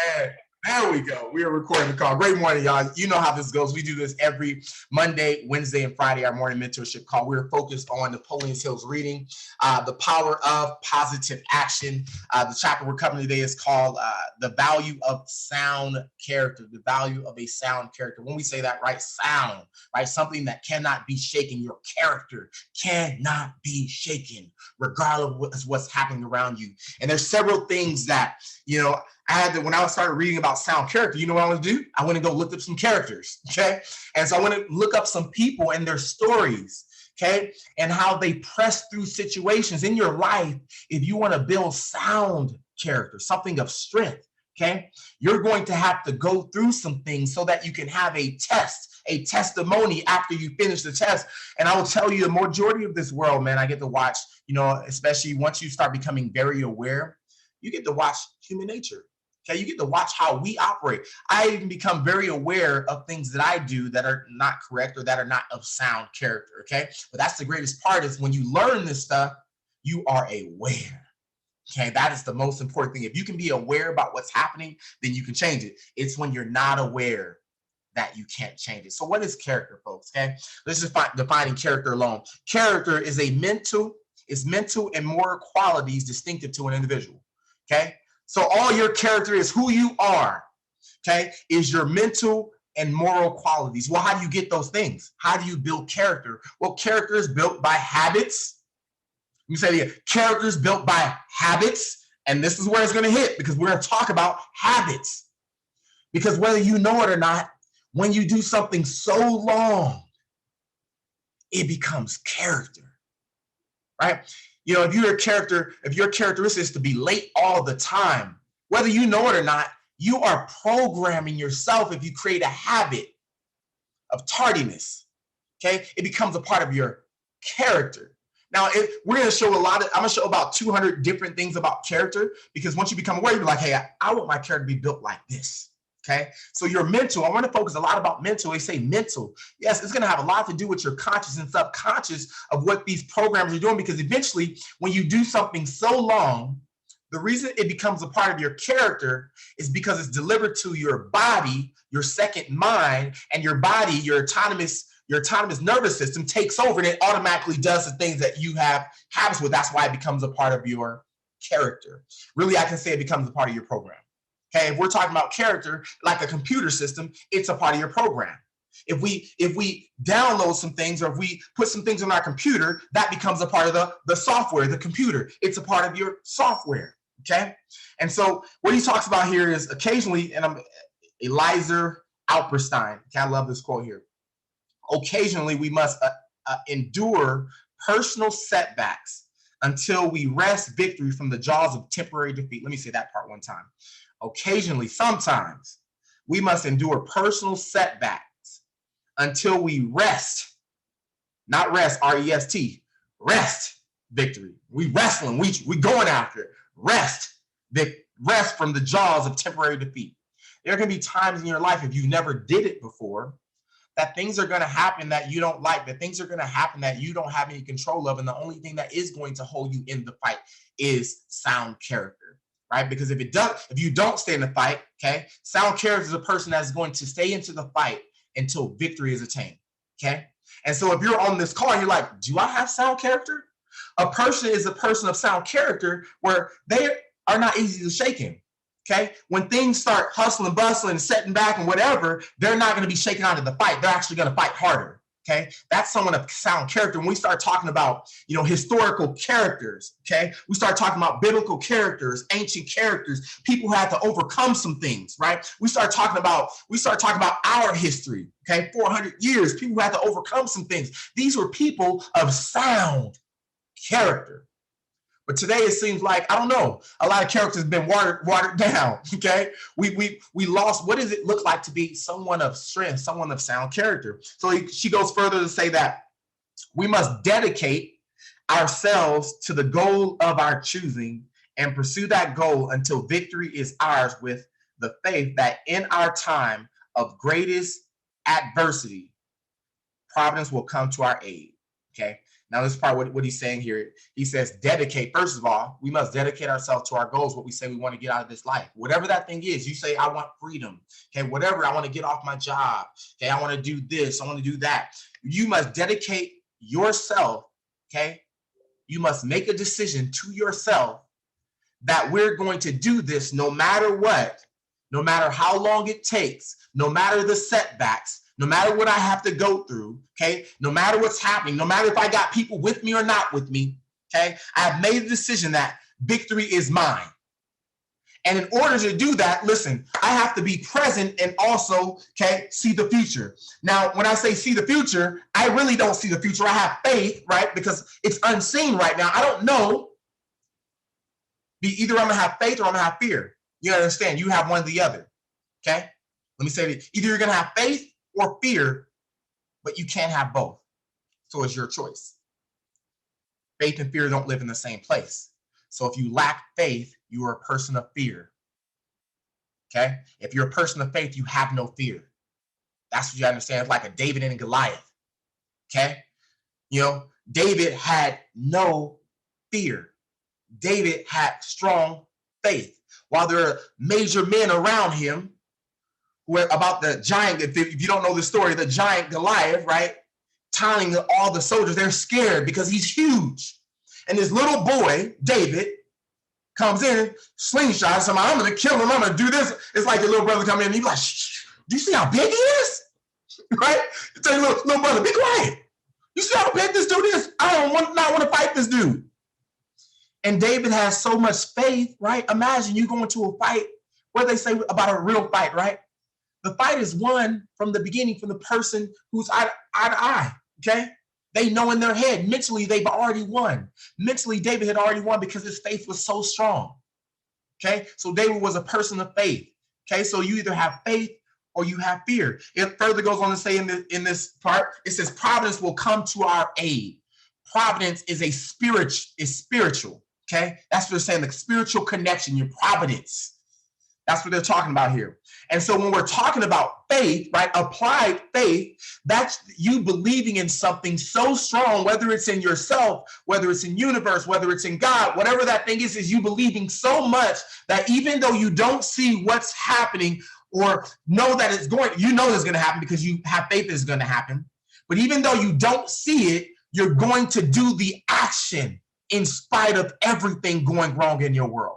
And there we go. We are recording the call. Great morning, y'all. You know how this goes. We do this every Monday, Wednesday, and Friday, our morning mentorship call. We're focused on Napoleon Hill's reading, The Power of Positive Action. The chapter we're covering today is called The Value of Sound Character, the value of a sound character. When we say that, right, sound, right, something that cannot be shaken. Your character cannot be shaken, regardless of what's happening around you. And there's several things that, when I started reading about sound character, you know what I want to do? I want to go look up some characters, okay? And so I want to look up some people and their stories, okay? And how they press through situations in your life. If you want to build sound character, something of strength, okay? You're going to have to go through some things so that you can have a testimony after you finish the test. And I will tell you, the majority of this world, man, I get to watch, especially once you start becoming very aware, you get to watch human nature. Okay, you get to watch how we operate. I even become very aware of things that I do that are not correct or that are not of sound character. Okay, but that's the greatest part, is when you learn this stuff, you are aware. Okay, that is the most important thing. If you can be aware about what's happening, then you can change it. It's when you're not aware that you can't change it. So what is character, folks? Okay, let's just defining character alone. Character is mental and moral qualities distinctive to an individual. Okay, so all your character is who you are, okay, is your mental and moral qualities. Well, how do you get those things? How do you build character? Well, character is built by habits. You say it again. Character is built by habits, and this is where it's going to hit, because we're going to talk about habits. Because whether you know it or not, when you do something so long, it becomes character, right? If your characteristic is to be late all the time, whether you know it or not, you are programming yourself. If you create a habit of tardiness, okay, it becomes a part of your character. Now, we're going to show I'm going to show about 200 different things about character, because once you become aware, you're like, hey, I want my character to be built like this. Okay, so your mental, I want to focus a lot about mental. They say mental. Yes, it's going to have a lot to do with your conscious and subconscious of what these programs are doing, because eventually when you do something so long, the reason it becomes a part of your character is because it's delivered to your body, your second mind, and your body, your autonomous nervous system takes over, and it automatically does the things that you have habits with. That's why it becomes a part of your character. Really, I can say it becomes a part of your program. Okay, if we're talking about character, like a computer system, it's a part of your program. If we download some things, or if we put some things on our computer, that becomes a part of the software, the computer. It's a part of your software. Okay, and so what he talks about here is occasionally, and I'm Eliezer Alperstein. Okay, I love this quote here. Occasionally, we must endure personal setbacks until we wrest victory from the jaws of temporary defeat. Let me say that part one time. Occasionally, sometimes, we must endure personal setbacks until we rest, not rest, R-E-S-T, rest victory. We wrestling, we going after it. Rest from the jaws of temporary defeat. There can be times in your life, if you never did it before, that things are going to happen that you don't like, that things are going to happen that you don't have any control of, and the only thing that is going to hold you in the fight is sound character. Right? Because if you don't stay in the fight, okay, sound character is a person that's going to stay into the fight until victory is attained. Okay. And so if you're on this call and you're like, do I have sound character? A person is a person of sound character where they are not easy to shake in. Okay. When things start hustling, bustling, setting back and whatever, they're not going to be shaken out of the fight. They're actually going to fight harder. Okay, that's someone of sound character. When we start talking about, historical characters, okay, we start talking about biblical characters, ancient characters, people who had to overcome some things, right? We start talking about our history, okay, 400 years, people who had to overcome some things. These were people of sound character. But today it seems like, I don't know, a lot of characters have been watered down, okay? We lost, what does it look like to be someone of strength, someone of sound character? So she goes further to say that we must dedicate ourselves to the goal of our choosing and pursue that goal until victory is ours, with the faith that in our time of greatest adversity, providence will come to our aid, okay? Now, this part, what he's saying here, he says, dedicate. First of all, we must dedicate ourselves to our goals, what we say we want to get out of this life. Whatever that thing is, you say, I want freedom. Okay, whatever, I want to get off my job. Okay, I want to do this, I want to do that. You must dedicate yourself, okay? You must make a decision to yourself that we're going to do this no matter what, no matter how long it takes, no matter the setbacks, no matter what I have to go through, okay? No matter what's happening, no matter if I got people with me or not with me, okay? I have made a decision that victory is mine. And in order to do that, listen, I have to be present and also, okay, see the future. Now, when I say see the future, I really don't see the future. I have faith, right? Because it's unseen right now. I don't know. Either I'm going to have faith or I'm going to have fear. You understand? You have one or the other, okay? Let me say it. Either you're going to have faith or fear, but you can't have both. So it's your choice. Faith and fear don't live in the same place. So if you lack faith, you are a person of fear. Okay? If you're a person of faith, you have no fear. That's what you understand. It's like a David and a Goliath. Okay? You know, David had no fear. David had strong faith. While there are major men around him, about the giant, if you don't know the story, the giant Goliath, right? Telling all the soldiers, they're scared because he's huge. And this little boy, David, comes in, slingshots him. I'm going to kill him. I'm going to do this. It's like your little brother come in and he's like, shh, do you see how big he is? Right? You tell your little brother, be quiet. You see how big this dude is? I don't want to fight this dude. And David has so much faith, right? Imagine you going to a fight. What do they say about a real fight, right? The fight is won from the beginning, from the person who's eye to eye, okay? They know in their head, mentally, they've already won. Mentally, David had already won because his faith was so strong, okay? So David was a person of faith, okay? So you either have faith or you have fear. It further goes on to say in this part, it says, providence will come to our aid. Providence is spiritual, okay? That's what they're saying, the spiritual connection, your providence. That's what they're talking about here. And so when we're talking about faith, right, applied faith, that's you believing in something so strong, whether it's in yourself, whether it's in universe, whether it's in God, whatever that thing is you believing so much that even though you don't see what's happening or know that it's going, you know it's going to happen because you have faith it's going to happen. But even though you don't see it, you're going to do the action in spite of everything going wrong in your world.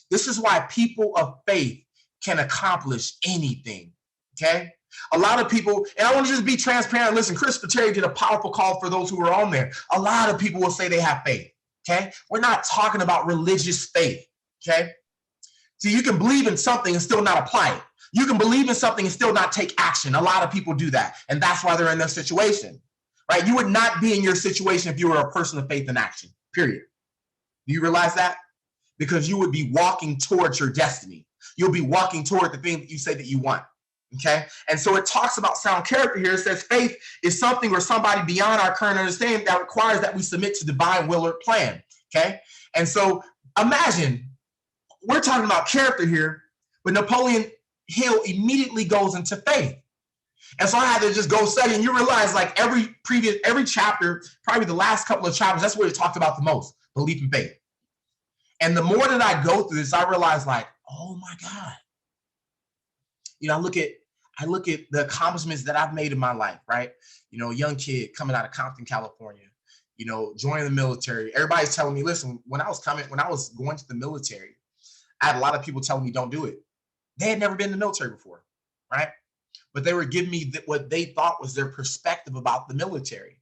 This is why people of faith can accomplish anything, okay? A lot of people, and I want to just be transparent. Listen, Christopher Terry did a powerful call for those who are on there. A lot of people will say they have faith, okay? We're not talking about religious faith, okay? So you can believe in something and still not apply it. You can believe in something and still not take action. A lot of people do that, and that's why they're in their situation, right? You would not be in your situation if you were a person of faith and action, period. Do you realize that? Because you would be walking towards your destiny. You'll be walking toward the thing that you say that you want, okay? And so it talks about sound character here. It says faith is something or somebody beyond our current understanding that requires that we submit to divine will or plan, okay? And so imagine, we're talking about character here, but Napoleon Hill immediately goes into faith. And so I had to just go study, and you realize like every chapter, probably the last couple of chapters, that's where it talked about the most, belief and faith. And the more that I go through this, I realize like, oh my God. You know, I look at the accomplishments that I've made in my life, right? You know, young kid coming out of Compton, California, you know, joining the military. Everybody's telling me, listen, when I was going to the military, I had a lot of people telling me don't do it. They had never been in the military before, right? But they were giving me what they thought was their perspective about the military.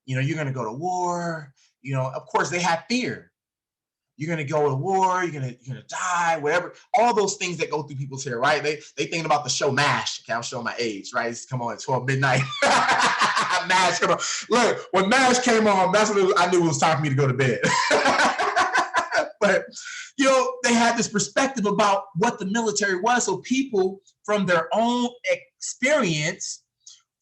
You know, you're going to go to war. You know, of course, they had fear. You're going to go to war, you're going to die, whatever. All those things that go through people's hair, right? They thinking about the show MASH. Okay, I'm showing my age, right? It's come on at 12 midnight. MASH, come on. Look, when MASH came on, that's when I knew it was time for me to go to bed. But, you know, they had this perspective about what the military was. So people from their own experience,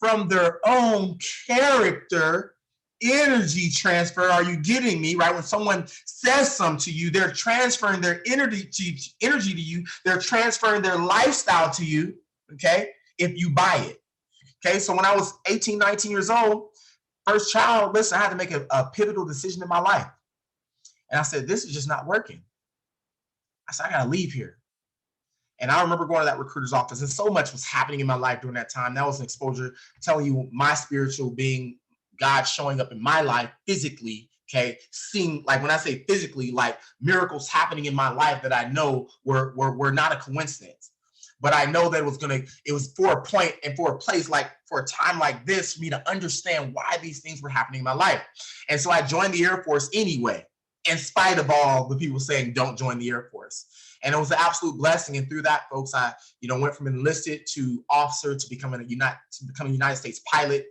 from their own character, energy transfer, are you getting me, right? When someone says something to you, they're transferring their energy to you. They're transferring their lifestyle to you, okay, if you buy it. Okay, so when I was 18, 19 years old, First child, listen, I had to make a pivotal decision in my life. And I said, this is just not working. I said, I got to leave here. And I remember going to that recruiter's office, and so much was happening in my life during that time. That was an exposure, telling you my spiritual being, God showing up in my life physically, okay? Seeing, like when I say physically, like miracles happening in my life that I know were not a coincidence. But I know that it was for a point and for a place, like for a time like this, for me to understand why these things were happening in my life. And so I joined the Air Force anyway, in spite of all the people saying don't join the Air Force. And it was an absolute blessing. And through that, folks, I went from enlisted to officer to becoming a United States pilot,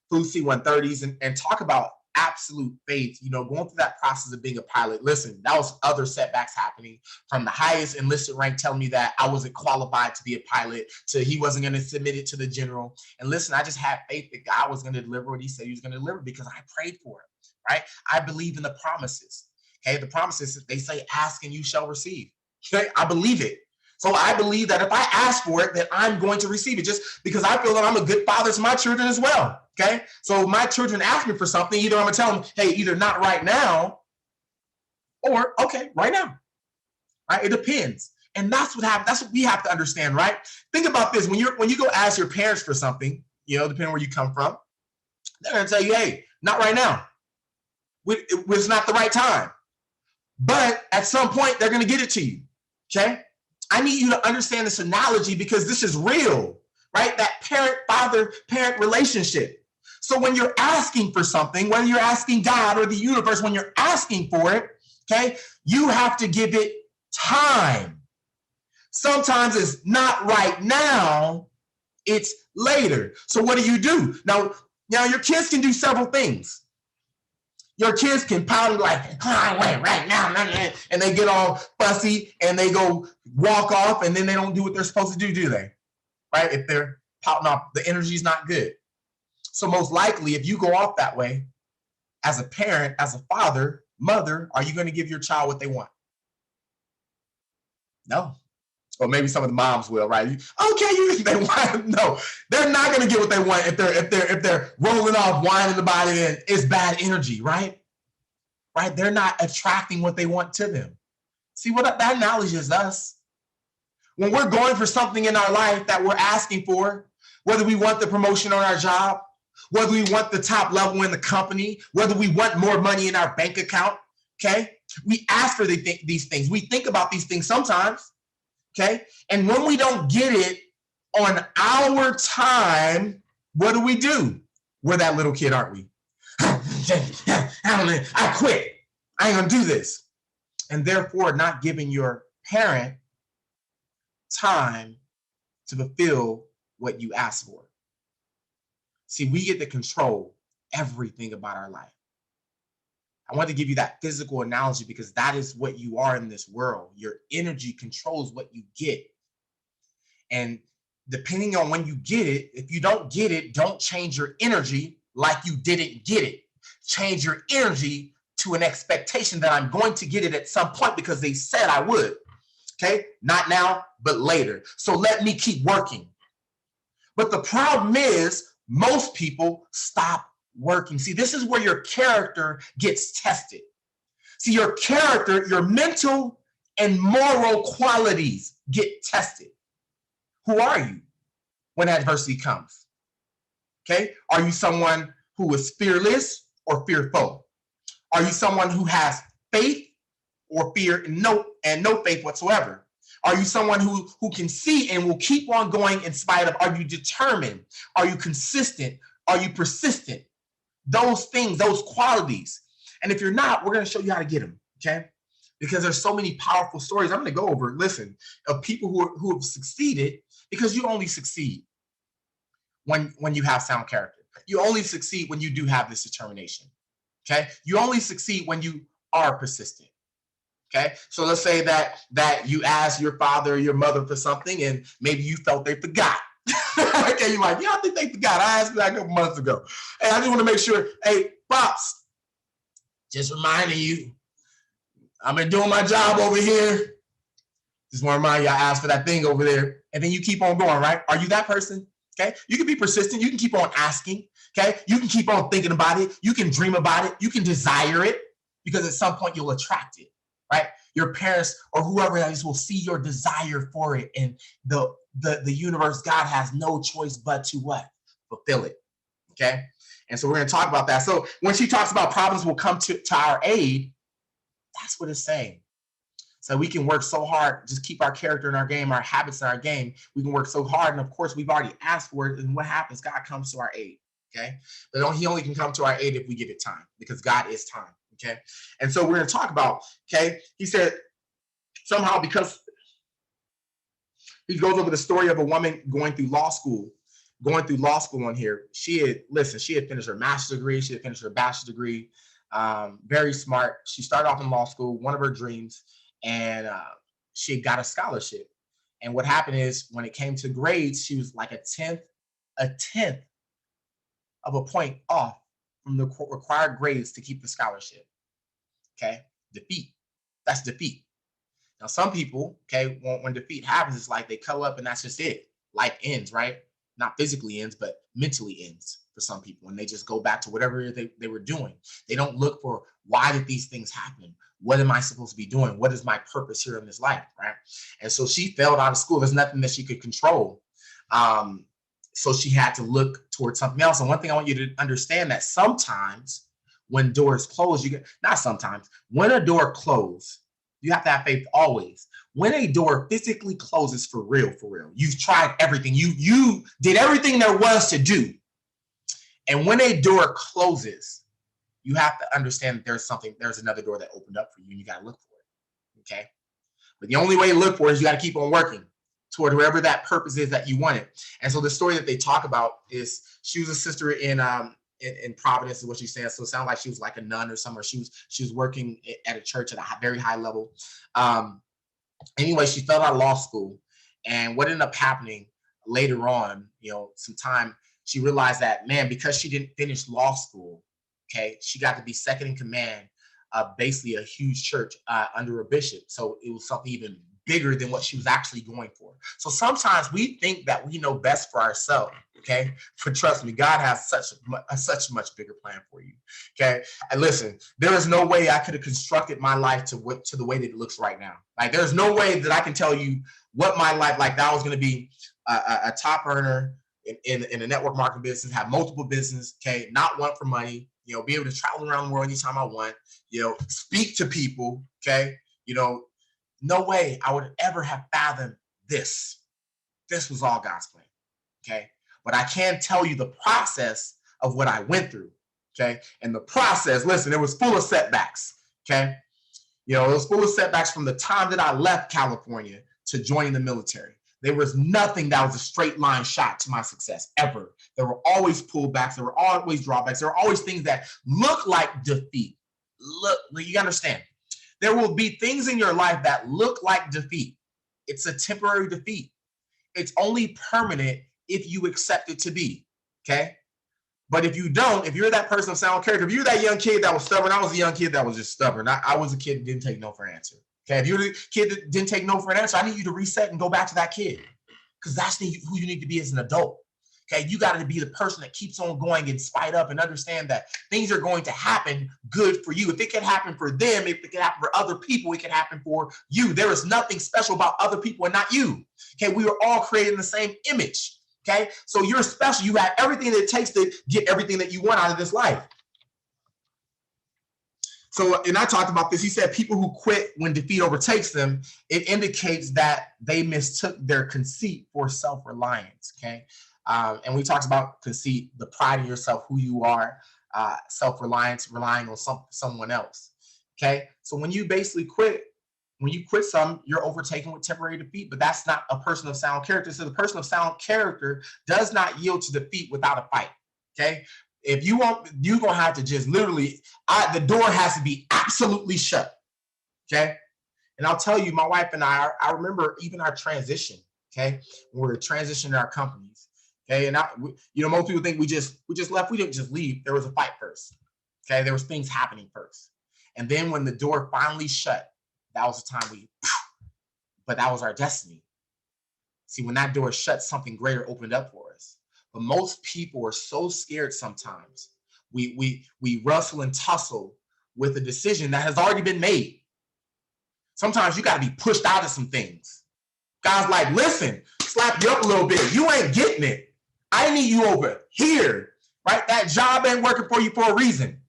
flew C-130s, and talk about absolute faith, going through that process of being a pilot. Listen, that was other setbacks happening, from the highest enlisted rank telling me that I wasn't qualified to be a pilot, to he wasn't going to submit it to the general. And listen, I just had faith that God was going to deliver what he said he was going to deliver, because I prayed for it, right? I believe in the promises. Okay, the promises, they say, ask and you shall receive. Okay, I believe it. So I believe that if I ask for it, that I'm going to receive it, just because I feel that I'm a good father to my children as well. Okay, so if my children ask me for something, either I'm going to tell them, hey, either not right now, or okay, right now. Right? It depends. And that's what happens. That's what we have to understand, right? Think about this. When you go ask your parents for something, depending where you come from, they're going to tell you, hey, not right now. It's not the right time. But at some point, they're going to get it to you. Okay? I need you to understand this analogy, because this is real, right? That parent-father-parent relationship. So when you're asking for something, whether you're asking God or the universe, when you're asking for it, okay, you have to give it time. Sometimes it's not right now, it's later. So what do? Now your kids can do several things. Your kids can pound like, I want it right now, and they get all fussy and they go walk off, and then they don't do what they're supposed to do they? Right? If they're pouting off, the energy's not good. So most likely, if you go off that way, as a parent, as a father, mother, are you going to give your child what they want? No. Or maybe some of the moms will, right? They want. No, they're not going to get what they want if they're rolling off, whining about it, and it's bad energy, right? Right? They're not attracting what they want to them. See, what that analogy is us. When we're going for something in our life that we're asking for, whether we want the promotion on our job, whether we want the top level in the company, whether we want more money in our bank account, okay? We ask for these things. We think about these things sometimes. Okay. And when we don't get it on our time, what do? We're that little kid, aren't we? I quit. I ain't gonna do this. And therefore not giving your parent time to fulfill what you ask for. See, we get to control everything about our life. I want to give you that physical analogy, because that is what you are in this world. Your energy controls what you get. And depending on when you get it, if you don't get it, don't change your energy like you didn't get it. Change your energy to an expectation that I'm going to get it at some point, because they said I would. Okay? Not now, but later. So let me keep working. But the problem is, most people stop working. See, this is where your character gets tested. See, your character, your mental and moral qualities get tested. Who are you when adversity comes? Okay? Are you someone who is fearless or fearful? Are you someone who has faith or fear and no faith whatsoever? Are you someone who can see and will keep on going in spite of? Are you determined? Are you consistent? Are you persistent? Those things, those qualities. And if you're not, we're going to show you how to get them, okay? Because there's so many powerful stories I'm going to go over, listen, of people who have succeeded, because you only succeed when you have sound character. You only succeed when you do have this determination, okay? You only succeed when you are persistent, okay? So let's say that you asked your father or your mother for something, and maybe you felt they forgot. Okay, you're like, yeah, I think they forgot. I asked that a couple months ago. Hey, I just want to make sure, hey, Pops, just reminding you, I've been doing my job over here. Just want to remind you, I asked for that thing over there. And then you keep on going, right? Are you that person? Okay, you can be persistent. You can keep on asking. Okay, you can keep on thinking about it. You can dream about it. You can desire it, because at some point you'll attract it, right? Your parents or whoever else will see your desire for it, and the universe, God, has no choice but to what? Fulfill it. Okay, and so we're going to talk about that. So when she talks about problems will come to our aid, that's what it's saying. So we can work so hard, just keep our character in our game, our habits in our game. We can work so hard, and of course, we've already asked for it. And what happens? God comes to our aid. Okay, but he only can come to our aid if we give it time, because God is time. Okay, and so we're going to talk about. Okay, he said somehow, because he goes over the story of a woman going through law school on here. She had finished her master's degree. She had finished her bachelor's degree. Very smart. She started off in law school, one of her dreams, and she got a scholarship. And what happened is, when it came to grades, she was like a tenth of a point off from the required grades to keep the scholarship. Okay, defeat. That's defeat. Now, some people, okay, when defeat happens, it's like they cuddle up and that's just it. Life ends, right? Not physically ends, but mentally ends for some people. And they just go back to whatever they were doing. They don't look for, why did these things happen? What am I supposed to be doing? What is my purpose here in this life, right? And so she failed out of school. There's nothing that she could control. So she had to look towards something else. And one thing I want you to understand, that sometimes when doors close, when a door closes, you have to have faith always. When a door physically closes, for real, you've tried everything. You did everything there was to do. And when a door closes, you have to understand that there's another door that opened up for you, and you got to look for it. Okay. But the only way to look for it is you got to keep on working toward wherever that purpose is that you wanted. And so the story that they talk about is, she was a sister in Providence, is what she's saying. So it sounded like she was like a nun or somewhere. She was working at a church at a very high level. Anyway, she fell out of law school, and what ended up happening later on, sometime, she realized that, man, because she didn't finish law school, okay, she got to be second in command of basically a huge church under a bishop. So it was something even bigger than what she was actually going for. So sometimes we think that we know best for ourselves, okay? But trust me, God has such a much bigger plan for you, okay? And listen, there is no way I could have constructed my life to the way that it looks right now. Like, there's no way that I can tell you what my life, like, that was going to be a top earner in a network marketing business, have multiple business, okay? Not one for money, be able to travel around the world anytime I want, speak to people, okay? No way I would ever have fathomed this. This was all God's plan, okay? But I can tell you the process of what I went through, okay? And the process, listen, it was full of setbacks, okay? It was full of setbacks from the time that I left California to joining the military. There was nothing that was a straight line shot to my success, ever. There were always pullbacks. There were always drawbacks. There were always things that look like defeat. Look, you understand? There will be things in your life that look like defeat. It's a temporary defeat. It's only permanent if you accept it to be, okay? But if you don't, if you're that person of sound character, if you're that young kid that was stubborn, I was a young kid that was just stubborn. I was a kid that didn't take no for an answer, okay? If you're the kid that didn't take no for an answer, I need you to reset and go back to that kid, because that's who you need to be as an adult. Okay, you got to be the person that keeps on going in spite of, and understand that things are going to happen good for you. If it can happen for them, if it can happen for other people, it can happen for you. There is nothing special about other people and not you. Okay, we are all created in the same image. Okay, so you're special. You have everything that it takes to get everything that you want out of this life. So, and I talked about this. He said people who quit when defeat overtakes them, it indicates that they mistook their conceit for self-reliance. Okay. And we talked about conceit, the pride in yourself, who you are, self-reliance, relying on someone else. Okay. So when you basically quit, you're overtaken with temporary defeat, but that's not a person of sound character. So the person of sound character does not yield to defeat without a fight. Okay. If you want, you're going to have to just literally, the door has to be absolutely shut. Okay. And I'll tell you, my wife and I remember even our transition. Okay. When we were transitioning our companies. Okay, and most people think we just left. We didn't just leave. There was a fight first. Okay, there was things happening first, and then when the door finally shut, that was the time but that was our destiny. See, when that door shut, something greater opened up for us. But most people are so scared sometimes. We wrestle and tussle with a decision that has already been made. Sometimes you got to be pushed out of some things. God's like, listen, slap you up a little bit. You ain't getting it. I need you over here, right? That job ain't working for you for a reason.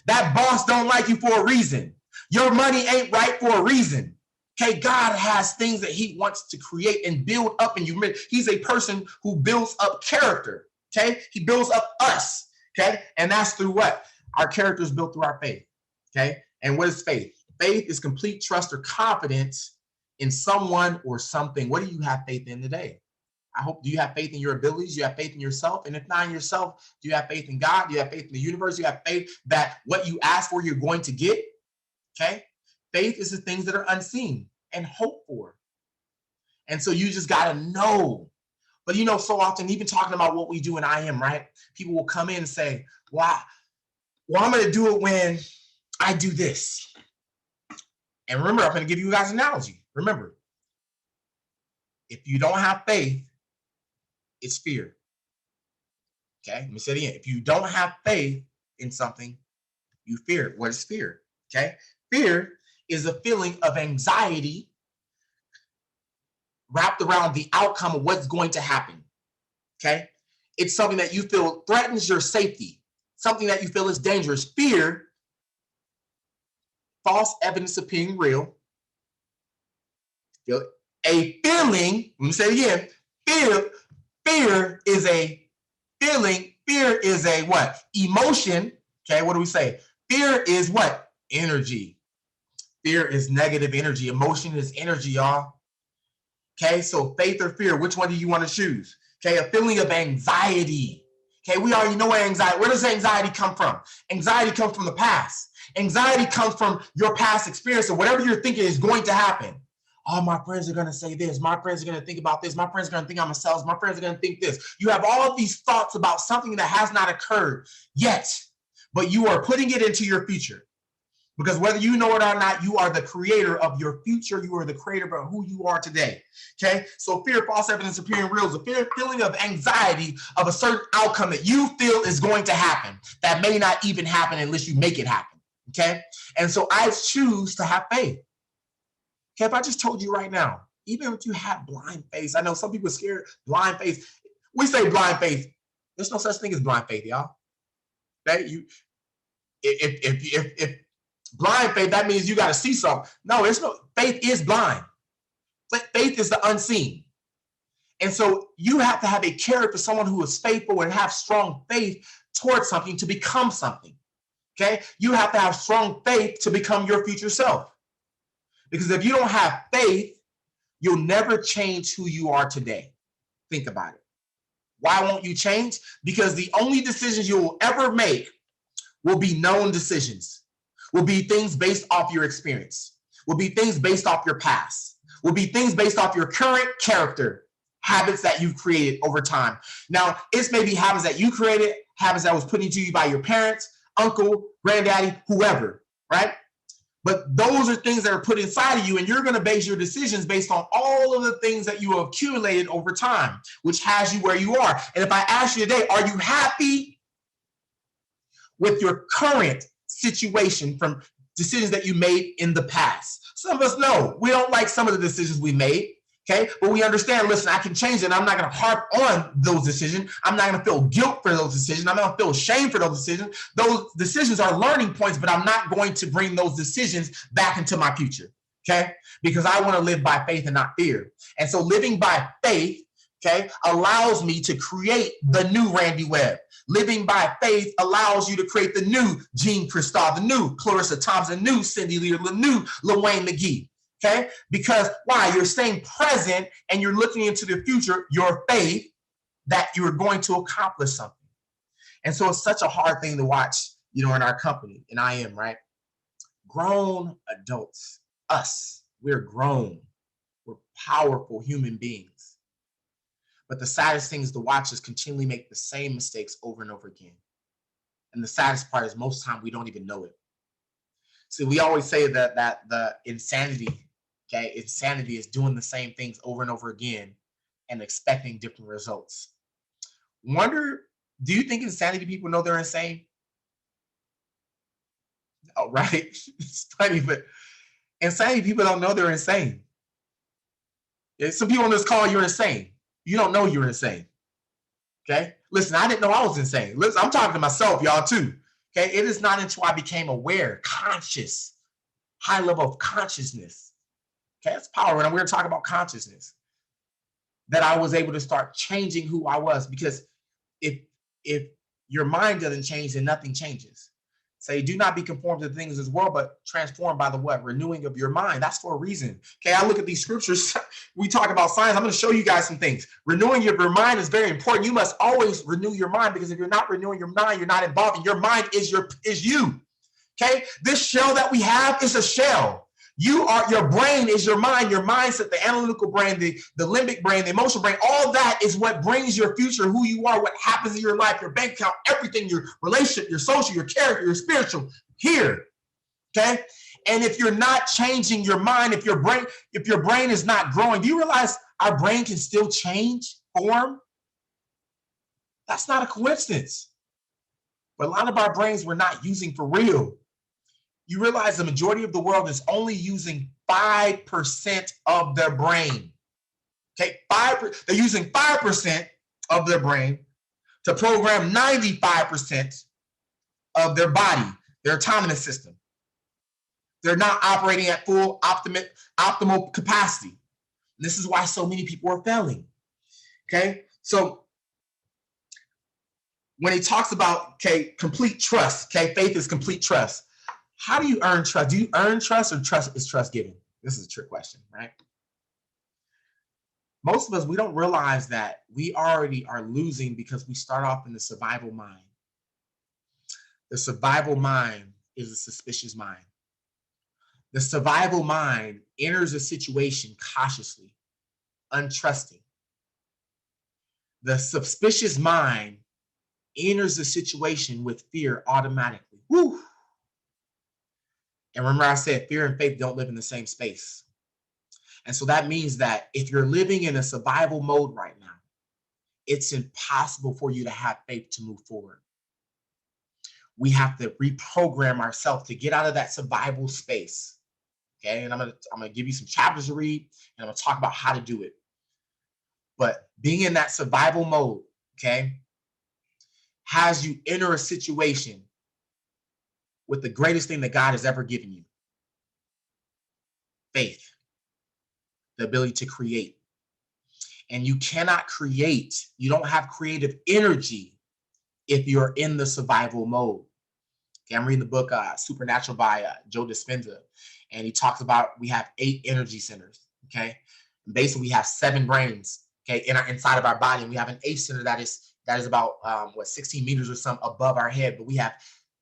That boss don't like you for a reason. Your money ain't right for a reason. Okay, God has things that he wants to create and build up in you. He's a person who builds up character. Okay, he builds up us. Okay, and that's through what? Our character is built through our faith. Okay, and what is faith? Faith is complete trust or confidence in someone or something. What do you have faith in today? I hope, do you have faith in your abilities? Do you have faith in yourself? And if not in yourself, do you have faith in God? Do you have faith in the universe? Do you have faith that what you ask for, you're going to get? Okay. Faith is the things that are unseen and hoped for. And so you just got to know. But you know, so often, even talking about what we do in I Am, right? People will come in and say, well, I'm going to do it when I do this. And remember, I'm going to give you guys an analogy. Remember, if you don't have faith, it's fear. Okay, let me say it again. If you don't have faith in something, you fear it. What is fear? Okay, fear is a feeling of anxiety wrapped around the outcome of what's going to happen. Okay, it's something that you feel threatens your safety, something that you feel is dangerous. Fear, false evidence appearing real. A feeling, let me say it again, fear is a feeling. Fear is a what? Emotion. Okay, what do we say? Fear is what? Energy. Fear is negative energy. Emotion is energy, y'all. Okay, so faith or fear, which one do you want to choose? Okay, a feeling of anxiety. Okay, we already know where does anxiety come from? Anxiety comes from the past. Anxiety comes from your past experience, or whatever you're thinking is going to happen. Oh, my friends are going to say this. My friends are going to think about this. My friends are going to think I'm a self. My friends are going to think this. You have all of these thoughts about something that has not occurred yet, but you are putting it into your future. Because whether you know it or not, you are the creator of your future. You are the creator of who you are today. Okay? So fear, false evidence appearing real, is a feeling of anxiety of a certain outcome that you feel is going to happen that may not even happen unless you make it happen. Okay? And so I choose to have faith. Okay, if I just told you right now, even if you have blind faith, I know some people are scared, blind faith. We say blind faith. There's no such thing as blind faith, y'all. Okay? If blind faith, that means you got to see something. No, there's no, faith is blind. Faith is the unseen. And so you have to have a character, someone who is faithful and have strong faith towards something to become something. Okay? You have to have strong faith to become your future self. Because if you don't have faith, you'll never change who you are today. Think about it. Why won't you change? Because the only decisions you will ever make will be known decisions, will be things based off your experience, will be things based off your past, will be things based off your current character, habits that you've created over time. Now, it's maybe habits that you created, habits that was put into you by your parents, uncle, granddaddy, whoever, right? But those are things that are put inside of you, and you're going to base your decisions based on all of the things that you have accumulated over time, which has you where you are. And if I ask you today, are you happy with your current situation from decisions that you made in the past? Some of us know we don't like some of the decisions we made. Okay, but we understand, listen, I can change it. And I'm not going to harp on those decisions. I'm not going to feel guilt for those decisions. I'm not going to feel shame for those decisions. Those decisions are learning points, but I'm not going to bring those decisions back into my future. Okay, because I want to live by faith and not fear. And so living by faith, okay, allows me to create the new Randy Webb. Living by faith allows you to create the new Jean Cristal, the new Clarissa Thompson, the new Cindy Lear, the new LaWayne McGee. Okay, because why? You're staying present and you're looking into the future, your faith that you're going to accomplish something. And so it's such a hard thing to watch, you know, in our company, and I am, right? Grown adults, us, we're grown, we're powerful human beings. But the saddest thing is to watch us continually make the same mistakes over and over again. And the saddest part is most of the time we don't even know it. So we always say that the insanity, okay, insanity is doing the same things over and over again and expecting different results. Do you think insanity people know they're insane? Oh, right. It's funny, but insanity people don't know they're insane. Some people on this call, you're insane. You don't know you're insane. Okay? Listen, I didn't know I was insane. Listen, I'm talking to myself, y'all, too. Okay? It is not until I became aware, conscious, high level of consciousness. Okay? That's power. And we're going to talk about consciousness. That I was able to start changing who I was. Because if your mind doesn't change, then nothing changes. Say, do not be conformed to the things of this world, but transformed by the what? Renewing of your mind. That's for a reason. Okay, I look at these scriptures. We talk about science. I'm going to show you guys some things. Renewing of your mind is very important. You must always renew your mind, because if you're not renewing your mind, you're not involved. And your mind is you. Okay, this shell that we have is a shell. Your brain is your mind, your mindset, the analytical brain, the limbic brain, the emotional brain. All that is what brings your future, who you are, what happens in your life, your bank account, everything, your relationship, your social, your character, your spiritual, here. Okay. And if you're not changing your mind, if your brain is not growing, do you realize our brain can still change form? That's not a coincidence. But a lot of our brains we're not using for real. You realize the majority of the world is only using 5% of their brain. Okay, they're using 5% of their brain to program 95% of their body, their autonomous system. They're not operating at full optimal capacity. And this is why so many people are failing. Okay, so when he talks about, okay, complete trust, okay, faith is complete trust. How do you earn trust? Do you earn trust, or is trust given? This is a trick question, right? Most of us, we don't realize that we already are losing because we start off in the survival mind. The survival mind is a suspicious mind. The survival mind enters a situation cautiously, untrusting. The suspicious mind enters the situation with fear automatically. Woo! And remember I said fear and faith don't live in the same space. And so that means that if you're living in a survival mode right now, it's impossible for you to have faith to move forward. We have to reprogram ourselves to get out of that survival space. Okay, and I'm gonna give you some chapters to read, and I'm gonna talk about how to do it. But being in that survival mode, okay, has you enter a situation with the greatest thing that God has ever given you. Faith, the ability to create. And you cannot create, you don't have creative energy if you're in the survival mode. Okay, I'm reading the book Supernatural by Joe Dispenza, and he talks about we have 8 energy centers. Okay, and basically we have 7 brains. Okay, inside of our body, and we have an 8th center that is about 16 meters or something above our head. But we have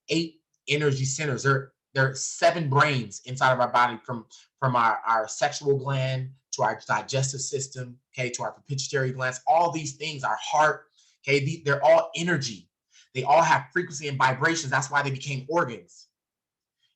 8 energy centers. There are 7 brains inside of our body, from our sexual gland to our digestive system, okay, to our pituitary glands. All these things, our heart, okay, they're all energy. They all have frequency and vibrations. That's why they became organs.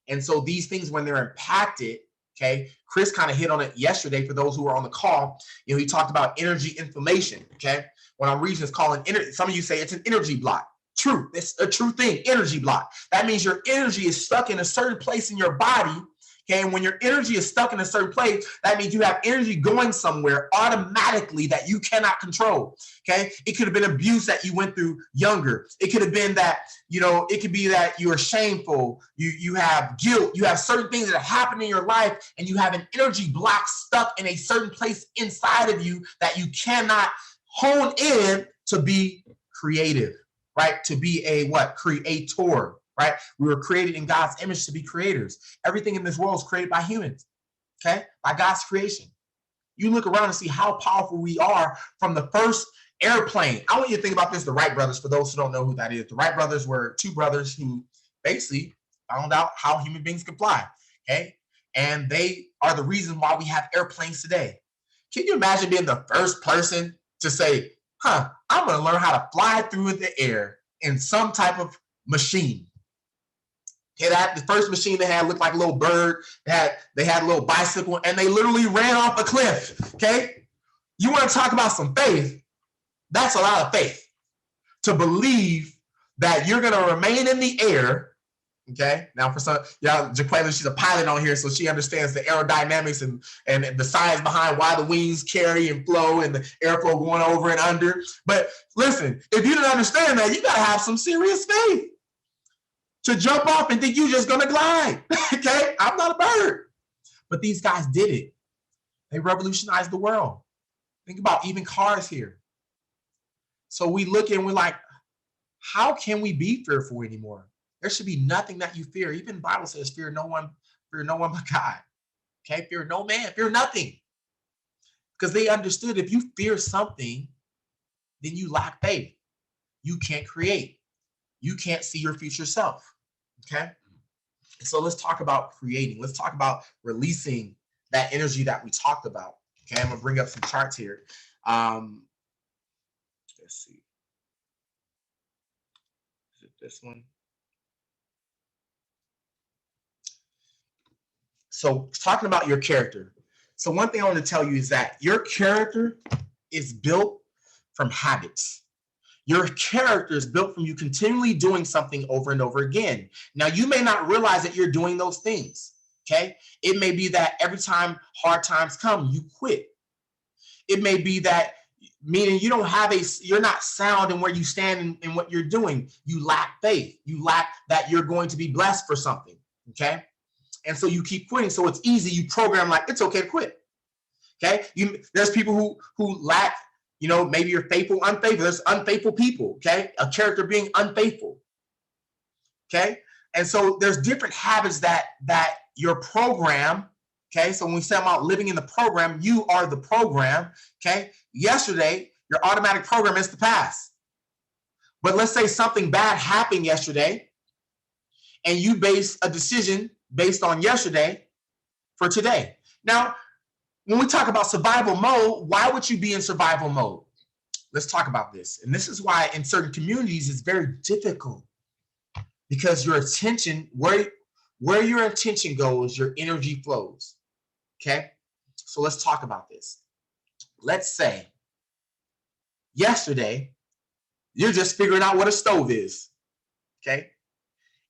And so these things, when they're impacted, okay, Chris kind of hit on it yesterday for those who were on the call. You know, he talked about energy inflammation, okay? When I'm reading, it's called some of you say it's an energy block. True, it's a true thing, energy block. That means your energy is stuck in a certain place in your body, okay? And when your energy is stuck in a certain place, that means you have energy going somewhere automatically that you cannot control, okay? It could have been abuse that you went through younger. It could have been that, you know, it could be that you are shameful, you have guilt, you have certain things that have happened in your life, and you have an energy block stuck in a certain place inside of you that you cannot hone in to be creative. Right? To be a what? Creator, right? We were created in God's image to be creators. Everything in this world is created by humans, okay? By God's creation. You look around and see how powerful we are from the first airplane. I want you to think about this, the Wright brothers, for those who don't know who that is. The Wright brothers were 2 brothers who basically found out how human beings can fly, okay? And they are the reason why we have airplanes today. Can you imagine being the first person to say, I'm going to learn how to fly through the air in some type of machine. Okay, the first machine they had looked like a little bird. They had a little bicycle, and they literally ran off a cliff. Okay, you want to talk about some faith? That's a lot of faith. to believe that you're going to remain in the air. Okay. Now for some, y'all, Jaquela, she's a pilot on here, so she understands the aerodynamics and the science behind why the wings carry and flow and the airflow going over and under. But listen, if you don't understand that, you got to have some serious faith to jump off and think you're just going to glide. Okay. I'm not a bird. But these guys did it. They revolutionized the world. Think about even cars here. So we look and we're like, how can we be fearful anymore? There should be nothing that you fear. Even the Bible says, fear no one but God. Okay, fear no man, fear nothing. Because they understood if you fear something, then you lack faith. You can't create. You can't see your future self. Okay. So let's talk about creating. Let's talk about releasing that energy that we talked about. Okay, I'm gonna bring up some charts here. Let's see. Is it this one? So talking about your character. So one thing I want to tell you is that your character is built from habits. Your character is built from you continually doing something over and over again. Now, you may not realize that you're doing those things, okay? It may be that every time hard times come, you quit. It may be that, meaning you don't have you're not sound in where you stand in what you're doing. You lack faith. You lack that you're going to be blessed for something, okay? And so you keep quitting. So it's easy. You program like, it's okay to quit, okay? There's people who lack, you know, maybe you're faithful, unfaithful. There's unfaithful people, okay? A character being unfaithful, okay? And so there's different habits that your program, okay? So when we say about living in the program, you are the program, okay? Yesterday, your automatic program is the past. But let's say something bad happened yesterday and you base a decision based on yesterday for today. Now, when we talk about survival mode, why would you be in survival mode? Let's talk about this. And this is why in certain communities it's very difficult, because your attention, where your attention goes, your energy flows. Okay? So let's talk about this. Let's say yesterday, you're just figuring out what a stove is. Okay?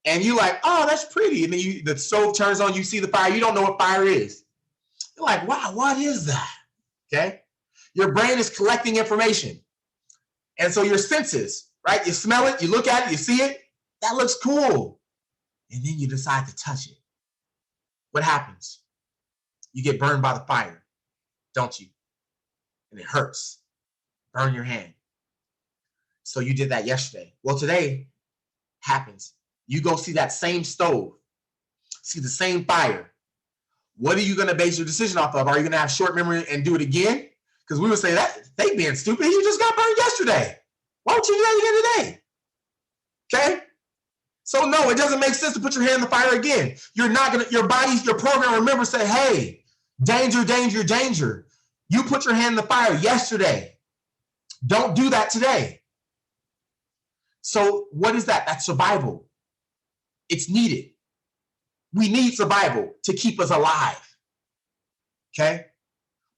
And you're like, oh, that's pretty. And then the stove turns on, you see the fire, you don't know what fire is. You're like, wow, what is that? Okay? Your brain is collecting information. And so your senses, right? You smell it, you look at it, you see it, that looks cool. And then you decide to touch it. What happens? You get burned by the fire, don't you? And it hurts. Burn your hand. So you did that yesterday. Well, today happens. You go see that same stove, see the same fire. What are you going to base your decision off of? Are you going to have short memory and do it again? Because we would say that they being stupid. You just got burned yesterday. Why don't you do that again today? Okay. So no, it doesn't make sense to put your hand in the fire again. You're not going to, your program, remember, say, hey, danger, danger, danger. You put your hand in the fire yesterday. Don't do that today. So what is that? That's survival. It's needed. We need survival to keep us alive. Okay?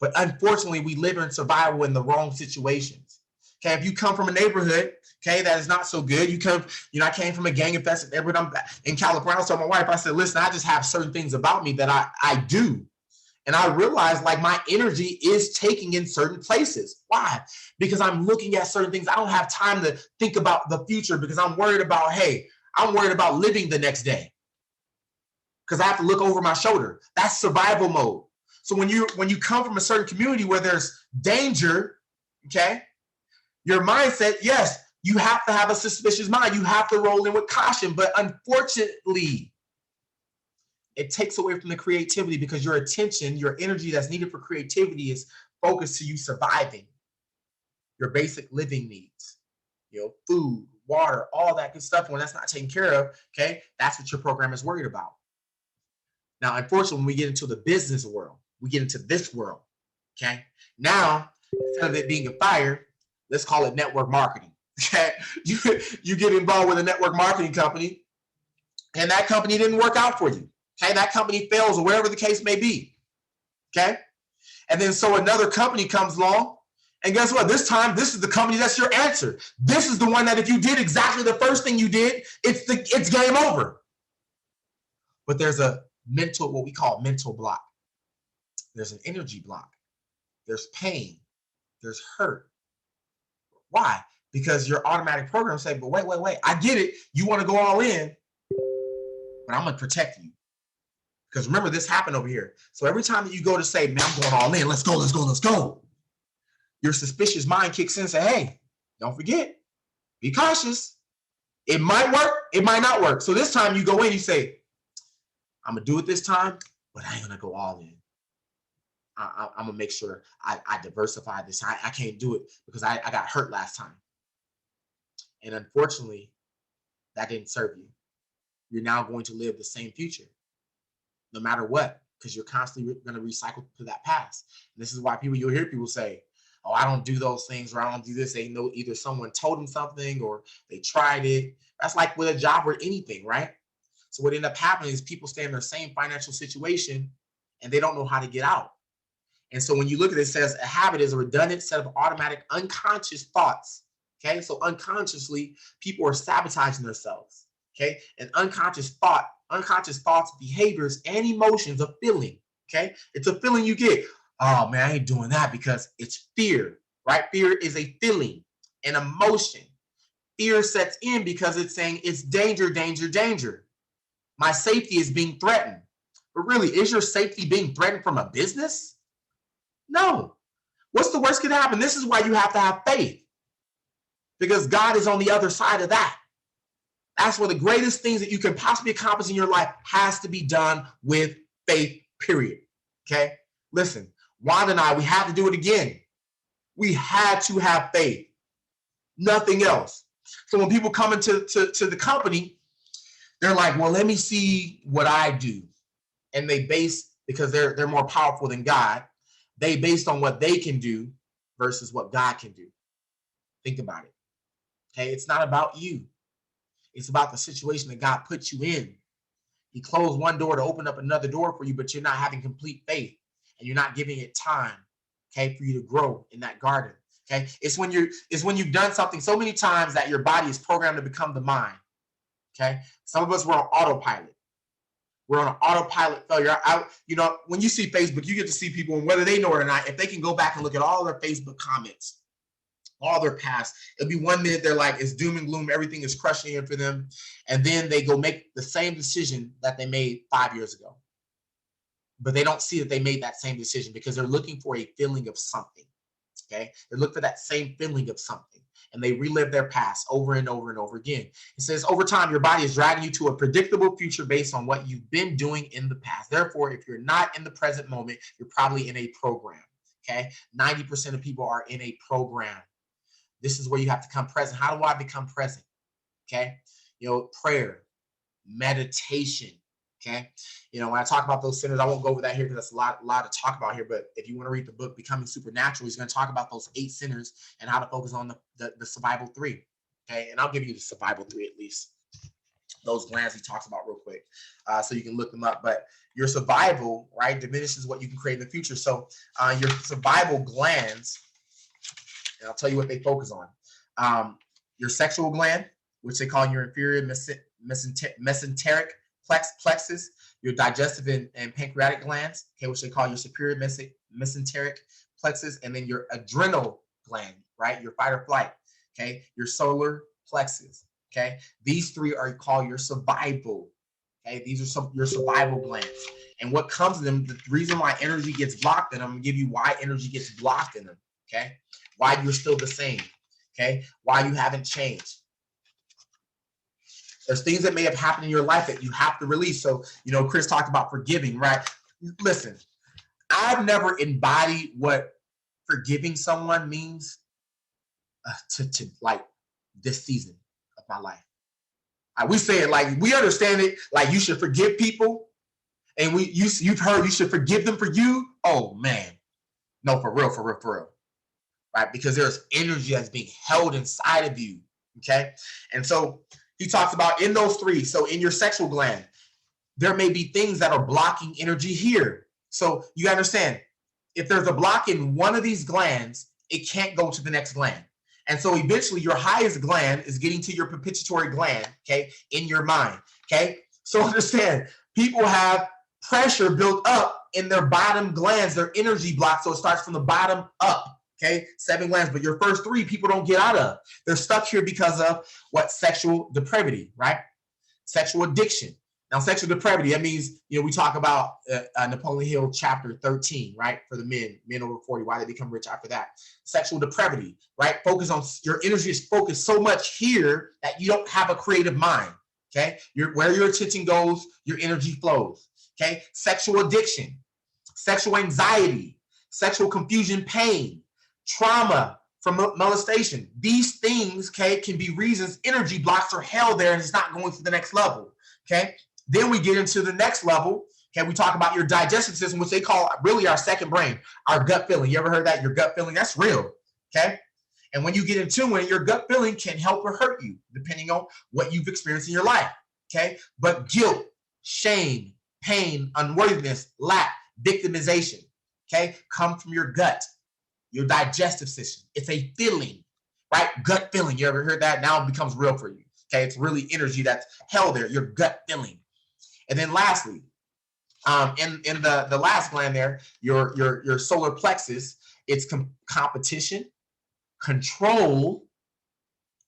But unfortunately, we live in survival in the wrong situations. Okay, if you come from a neighborhood, okay, that is not so good. I came from a gang-infested neighborhood. I'm in California. I was telling my wife, I said, listen, I just have certain things about me that I do. And I realized like my energy is taking in certain places. Why? Because I'm looking at certain things. I don't have time to think about the future because I'm worried about, I'm worried about living the next day because I have to look over my shoulder. That's survival mode. So when you come from a certain community where there's danger, okay, your mindset, yes, you have to have a suspicious mind. You have to roll in with caution. But unfortunately, it takes away from the creativity because your attention, your energy that's needed for creativity is focused to you surviving your basic living needs, food, water, all that good stuff. When that's not taken care of, okay, that's what your program is worried about. Now, unfortunately, when we get into the business world, we get into this world, okay? Now, instead of it being a fire, let's call it network marketing, okay? You get involved with a network marketing company, and that company didn't work out for you, okay? That company fails or whatever the case may be, okay? And then so another company comes along, And guess what? This time, this is the company that's your answer. This is the one that if you did exactly the first thing you did, it's game over. But there's a mental, what we call mental block. There's an energy block. There's pain. There's hurt. Why? Because your automatic program say, but wait. I get it. You want to go all in, but I'm going to protect you. Because remember, this happened over here. So every time that you go to say, man, I'm going all in, let's go. Your suspicious mind kicks in and say, hey, don't forget, be cautious. It might work. It might not work. So this time you go in, you say, I'm going to do it this time, but I ain't going to go all in. I'm going to make sure I diversify this. I can't do it because I got hurt last time. And unfortunately, that didn't serve you. You're now going to live the same future, no matter what, because you're constantly going to recycle to that past. And this is why you'll hear people say, oh, I don't do those things, or I don't do this. They know either someone told them something or they tried it. That's like with a job or anything, right? So what ended up happening is people stay in their same financial situation and they don't know how to get out. And so when you look at it, it says a habit is a redundant set of automatic unconscious thoughts. Okay, so unconsciously, people are sabotaging themselves. Okay, and unconscious thoughts, behaviors, and emotions, a feeling. Okay, it's a feeling you get. Oh man, I ain't doing that because it's fear, right? Fear is a feeling, an emotion. Fear sets in because it's saying it's danger, danger, danger. My safety is being threatened. But really, is your safety being threatened from a business? No. What's the worst that could happen? This is why you have to have faith. Because God is on the other side of that. That's one of the greatest things that you can possibly accomplish in your life has to be done with faith, period. Okay? Listen, Wanda and I, we had to do it again. We had to have faith. Nothing else. So when people come into the company, they're like, well, let me see what I do. And they base, because they're more powerful than God, they based on what they can do versus what God can do. Think about it. Okay, it's not about you. It's about the situation that God put you in. He closed one door to open up another door for you, but you're not having complete faith and you're not giving it time, okay, for you to grow in that garden. Okay, it's when you've done something so many times that your body is programmed to become the mind. Okay, some of us were on autopilot. We're on an autopilot failure. When you see Facebook, you get to see people, and whether they know it or not, if they can go back and look at all their Facebook comments, all their past, it'll be 1 minute they're like, it's doom and gloom, everything is crushing in for them. And then they go make the same decision that they made 5 years ago. But they don't see that they made that same decision because they're looking for a feeling of something. Okay. They look for that same feeling of something and they relive their past over and over and over again. It says over time, your body is dragging you to a predictable future based on what you've been doing in the past. Therefore, if you're not in the present moment, you're probably in a program. Okay. 90% of people are in a program. This is where you have to come present. How do I become present? Okay. Prayer, meditation. Okay. When I talk about those centers, I won't go over that here because that's a lot to talk about here. But if you want to read the book, Becoming Supernatural, he's going to talk about those 8 centers and how to focus on the survival 3. Okay. And I'll give you the survival 3 at least. Those glands he talks about real quick. So you can look them up. But your survival, right, diminishes what you can create in the future. So your survival glands, and I'll tell you what they focus on. Your sexual gland, which they call your inferior mesenteric plexus, your digestive and pancreatic glands, okay, which they call your superior mesenteric plexus, and then your adrenal gland, right, your fight or flight, okay, your solar plexus, okay. These 3 are called your survival, okay. These are your survival glands, and what comes in them, the reason why energy gets blocked in them, I'm gonna give you why energy gets blocked in them, okay, why you're still the same, okay, why you haven't changed. There's things that may have happened in your life that you have to release. So, Chris talked about forgiving, right? Listen, I've never embodied what forgiving someone means to like this season of my life. We say it like, we understand it like you should forgive people. And you've heard you should forgive them for you. Oh, man. No, for real. Right? Because there's energy that's being held inside of you. Okay? And so he talks about in those 3, so in your sexual gland, there may be things that are blocking energy here. So you understand, if there's a block in one of these glands, it can't go to the next gland. And so eventually your highest gland is getting to your pituitary gland, okay, in your mind, okay? So understand, people have pressure built up in their bottom glands, their energy block, so it starts from the bottom up, okay? 7 glands, but your first 3 people don't get out of. They're stuck here because of what? Sexual depravity, right? Sexual addiction. Now, sexual depravity, that means, we talk about Napoleon Hill chapter 13, right? For the men over 40, why they become rich after that. Sexual depravity, right? Focus on, your energy is focused so much here that you don't have a creative mind, okay? Where your attention goes, your energy flows, okay? Sexual addiction, sexual anxiety, sexual confusion, pain, trauma from molestation. These things, okay, can be reasons energy blocks are held there and it's not going to the next level, okay? Then we get into the next level. Okay, we talk about your digestive system, which they call really our second brain, our gut feeling. You ever heard that? Your gut feeling, that's real. Okay. And when you get into it, your gut feeling can help or hurt you, depending on what you've experienced in your life. Okay. But guilt, shame, pain, unworthiness, lack, victimization, okay, come from your gut, your digestive system. It's a feeling, right? Gut feeling. You ever heard that? Now it becomes real for you. Okay. It's really energy that's held there, your gut feeling. And then lastly, in the last gland there, your solar plexus, it's competition, control,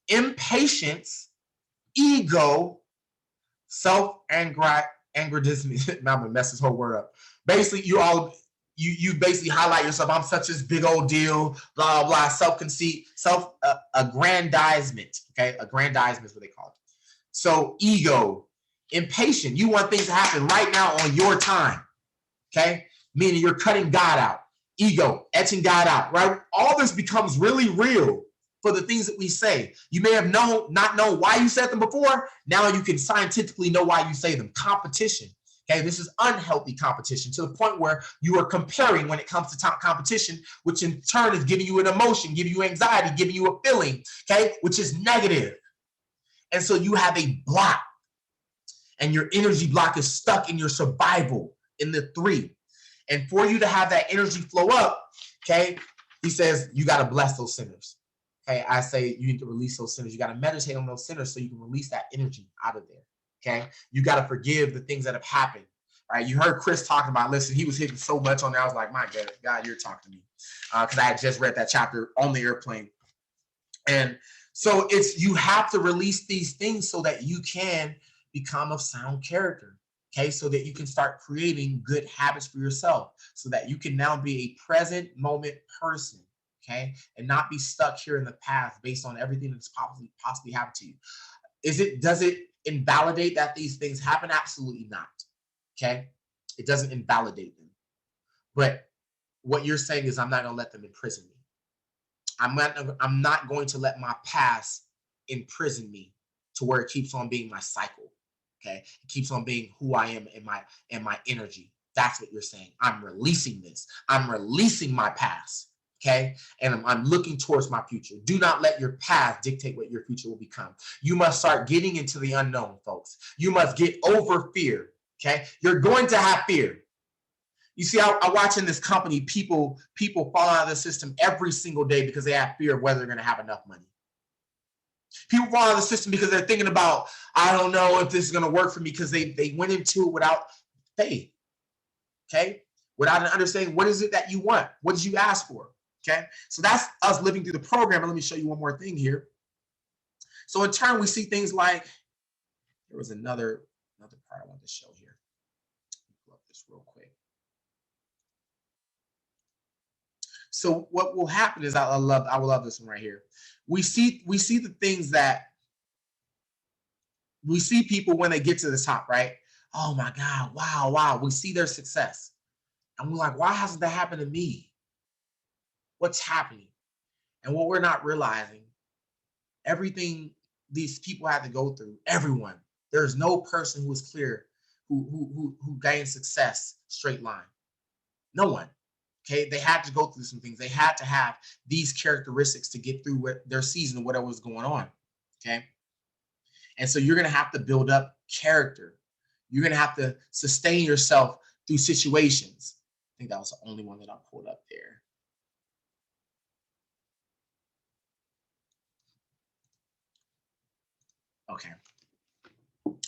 impatience, ego, self-aggrandizement. Now I'm gonna mess this whole word up. Basically, you basically highlight yourself. I'm such this big old deal, blah blah. Self-conceit, self-aggrandizement. Okay, aggrandizement is what they call it. So ego. Impatient, you want things to happen right now on your time, okay? Meaning you're cutting God out. Ego, etching God out, right? All this becomes really real for the things that we say. You may have not known why you said them before. Now you can scientifically know why you say them. Competition, okay? This is unhealthy competition to the point where you are comparing when it comes to competition, which in turn is giving you an emotion, giving you anxiety, giving you a feeling, okay? Which is negative. And so you have a block. And your energy block is stuck in your survival in the 3. And for you to have that energy flow up, okay, he says you got to bless those sinners. Okay, I say you need to release those sinners. You got to meditate on those sinners so you can release that energy out of there. Okay, you got to forgive the things that have happened. Right, you heard Chris talking about, listen, he was hitting so much on there. I was like, my God, you're talking to me. Because I had just read that chapter on the airplane. And so you have to release these things so that you can become of sound character, okay? So that you can start creating good habits for yourself, so that you can now be a present moment person, okay? And not be stuck here in the past based on everything that's possibly happened to you. Does it invalidate that these things happen? Absolutely not, okay? It doesn't invalidate them. But what you're saying is, I'm not gonna let them imprison me. I'm not going to let my past imprison me to where it keeps on being my cycle. Okay, it keeps on being who I am in my energy. That's what you're saying. I'm releasing this. I'm releasing my past. Okay, and I'm looking towards my future. Do not let your past dictate what your future will become. You must start getting into the unknown, folks. You must get over fear. Okay, you're going to have fear. You see, I watch in this company, people fall out of the system every single day because they have fear of whether they're going to have enough money. People fall out of the system because they're thinking about, I don't know if this is going to work for me, because they went into it without faith, okay? Without an understanding, what is it that you want? What did you ask for, okay? So that's us living through the program. And let me show you one more thing here. So in turn, we see things like, there was another part I wanted to show here. Pull up this real quick. So what will happen is, I will love this one right here. We see the things that we see people when they get to the top, right? Oh my God, wow. We see their success. And we're like, why hasn't that happened to me? What's happening? And what we're not realizing, everything these people have to go through, everyone, there's no person who is clear, who gains success straight line. No one. Okay, they had to go through some things. They had to have these characteristics to get through their season, whatever was going on. Okay, and so you're going to have to build up character. You're going to have to sustain yourself through situations. I think that was the only one that I pulled up there. Okay.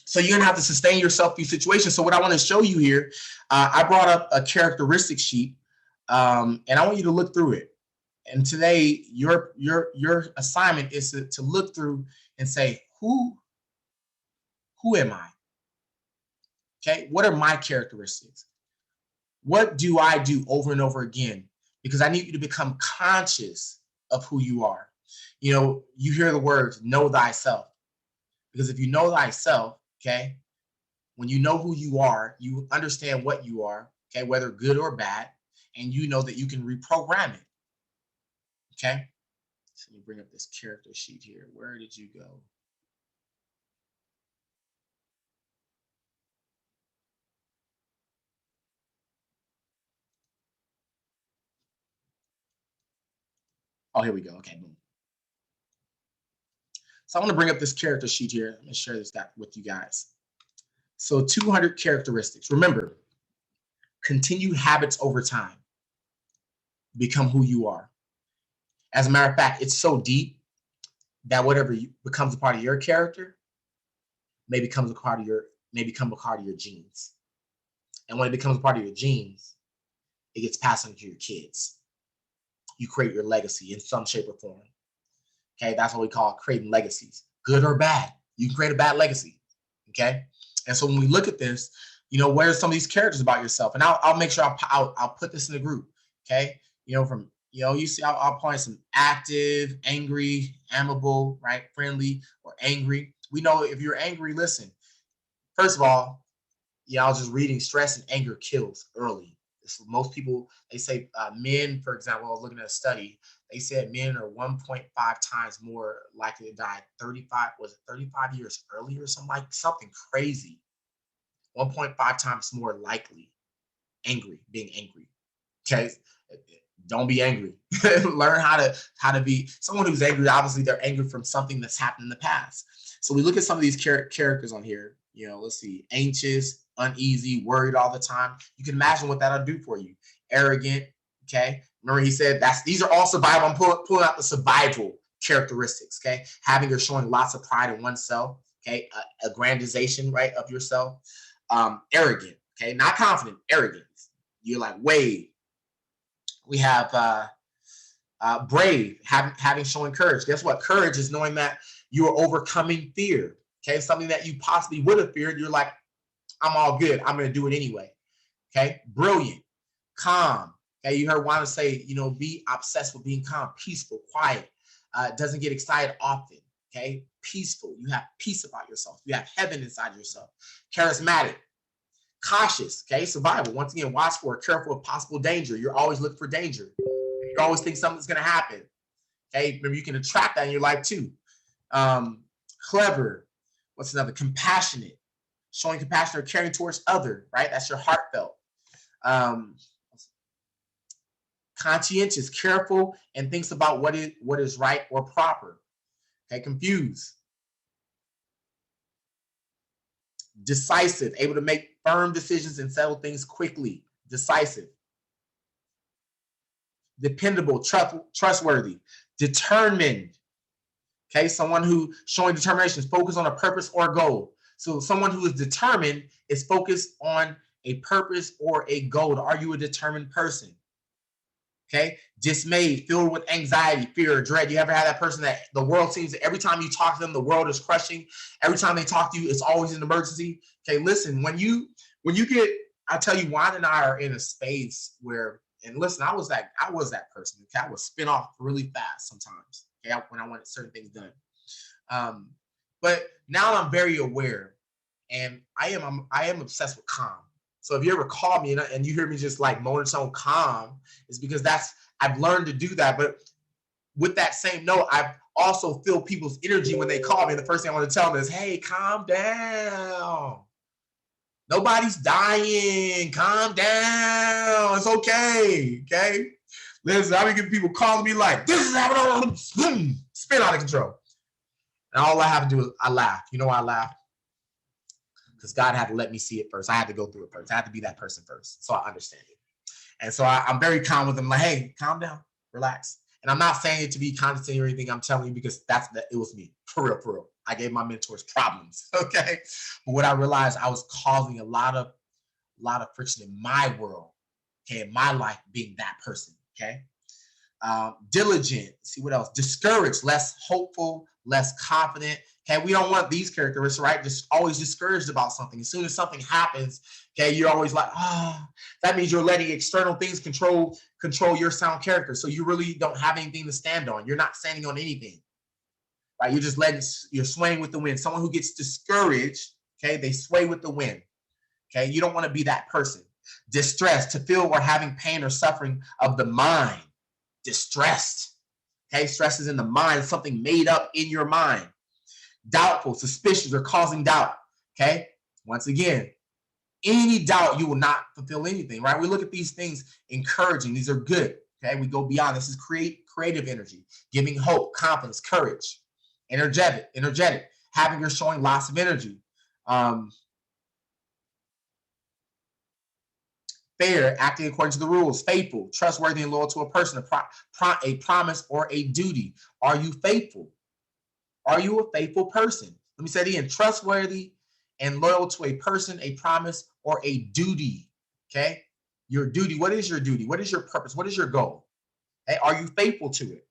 So you're gonna have to sustain yourself through situations. So what I want to show you here, I brought up a characteristic sheet, and I want you to look through it. And today, your assignment is to look through and say, who am I? Okay, what are my characteristics? What do I do over and over again? Because I need you to become conscious of who you are. You know, you hear the words, know thyself. Because if you know thyself, okay, when you know who you are, you understand what you are, okay, whether good or bad, and you know that you can reprogram it, okay? So let me bring up this character sheet here. Where did you go? Oh, here we go. Okay, boom. So I want to bring up this character sheet here. Let me share this with you guys. So 200 characteristics. Remember, continued habits over time become who you are. As a matter of fact, it's so deep that whatever becomes a part of your character may become a part of your genes. And when it becomes a part of your genes, it gets passed on to your kids. You create your legacy in some shape or form. Okay, that's what we call creating legacies, good or bad. You can create a bad legacy. Okay, and so when we look at this, you know, what are some of these characters about yourself? And I'll make sure I'll put this in the group. Okay, you know, from you see, I'll point some active, angry, amiable, right, friendly, or angry. We know if you're angry, listen. First of all, I was just reading, stress and anger kills early. Most people, they say men, for example, I was looking at a study, they said men are 1.5 times more likely to die 35 years earlier, something crazy. 1.5 times more likely being angry. Okay. Don't be angry. Learn how to be someone who's angry. Obviously, they're angry from something that's happened in the past. So we look at some of these characters on here. You know, let's see, anxious, uneasy, worried all the time. You can imagine what that'll do for you. Arrogant. Okay. Remember, he said these are all survival. I'm pulling out the survival characteristics. Okay. Having or showing lots of pride in oneself. Okay. Aggrandization, right, of yourself. Arrogant. Okay. Not confident. Arrogance. You're like, Wade. We have brave, having showing courage. Guess what? Courage is knowing that you are overcoming fear. Okay, something that you possibly would have feared. You're like, I'm all good. I'm going to do it anyway. Okay, brilliant, calm. Okay, you heard Wanda say, be obsessed with being calm, peaceful, quiet. Doesn't get excited often. Okay, peaceful. You have peace about yourself. You have heaven inside yourself. Charismatic. Cautious, okay, survival. Once again, watch for, careful of possible danger. You're always looking for danger. You always think something's going to happen. Okay, remember you can attract that in your life too. Clever. What's another? Compassionate, showing compassion or caring towards other. Right, that's your heartfelt. Conscientious, careful, and thinks about what is right or proper. Okay, confused. Decisive, able to make firm decisions and settle things quickly. Decisive. Dependable, trustworthy. Determined. Okay, someone who showing determination is focused on a purpose or goal. So someone who is determined is focused on a purpose or a goal. Are you a determined person? Okay, dismayed, filled with anxiety, fear, or dread. You ever had that person that the world seems that every time you talk to them, the world is crushing. Every time they talk to you, it's always an emergency. Okay, listen, when you get, I tell you, Juan and I are in a space where, and listen, I was that person. Okay, I would spin off really fast sometimes. Okay, when I wanted certain things done. But now I'm very aware, and I am obsessed with calm. So if you ever call me and you hear me just like monotone calm, it's because I've learned to do that. But with that same note, I've also feel people's energy when they call me. And the first thing I want to tell them is, hey, calm down. Nobody's dying. Calm down. It's okay. Okay. Listen, I've been getting people calling me like, this is happening. Spin out of control. And all I have to do is I laugh. You know why I laugh? Because God had to let me see it first. I had to go through it first. I had to be that person first, so I understand it. And so I'm very calm with them. Like, hey, calm down, relax. And I'm not saying it to be condescending or anything. I'm telling you because it was me. For real, for real. I gave my mentors problems. Okay. But what I realized, I was causing a lot of friction in my world. Okay. In my life, being that person. Okay. Diligent. See what else? Discouraged, less hopeful, less confident. Okay, we don't want these characteristics, right? Just always discouraged about something. As soon as something happens, okay, you're always like, that means you're letting external things control your sound character. So you really don't have anything to stand on. You're not standing on anything, right? You're swaying with the wind. Someone who gets discouraged, okay, they sway with the wind. Okay, you don't want to be that person. Distressed, to feel or having pain or suffering of the mind. Distressed. Okay, stress is in the mind, something made up in your mind. Doubtful, suspicious, or causing doubt. Okay, once again, any doubt, you will not fulfill anything, right? We look at these things encouraging, these are good. Okay, we go beyond. This is creative energy, giving hope, confidence, courage. Energetic, having or showing lots of energy. Fair, acting according to the rules. Faithful, trustworthy, and loyal to a person, a promise or a duty. Are you faithful? Are you a faithful person? Let me say it again. Trustworthy and loyal to a person, a promise, or a duty. Okay? Your duty. What is your duty? What is your purpose? What is your goal? Okay? Are you faithful to it?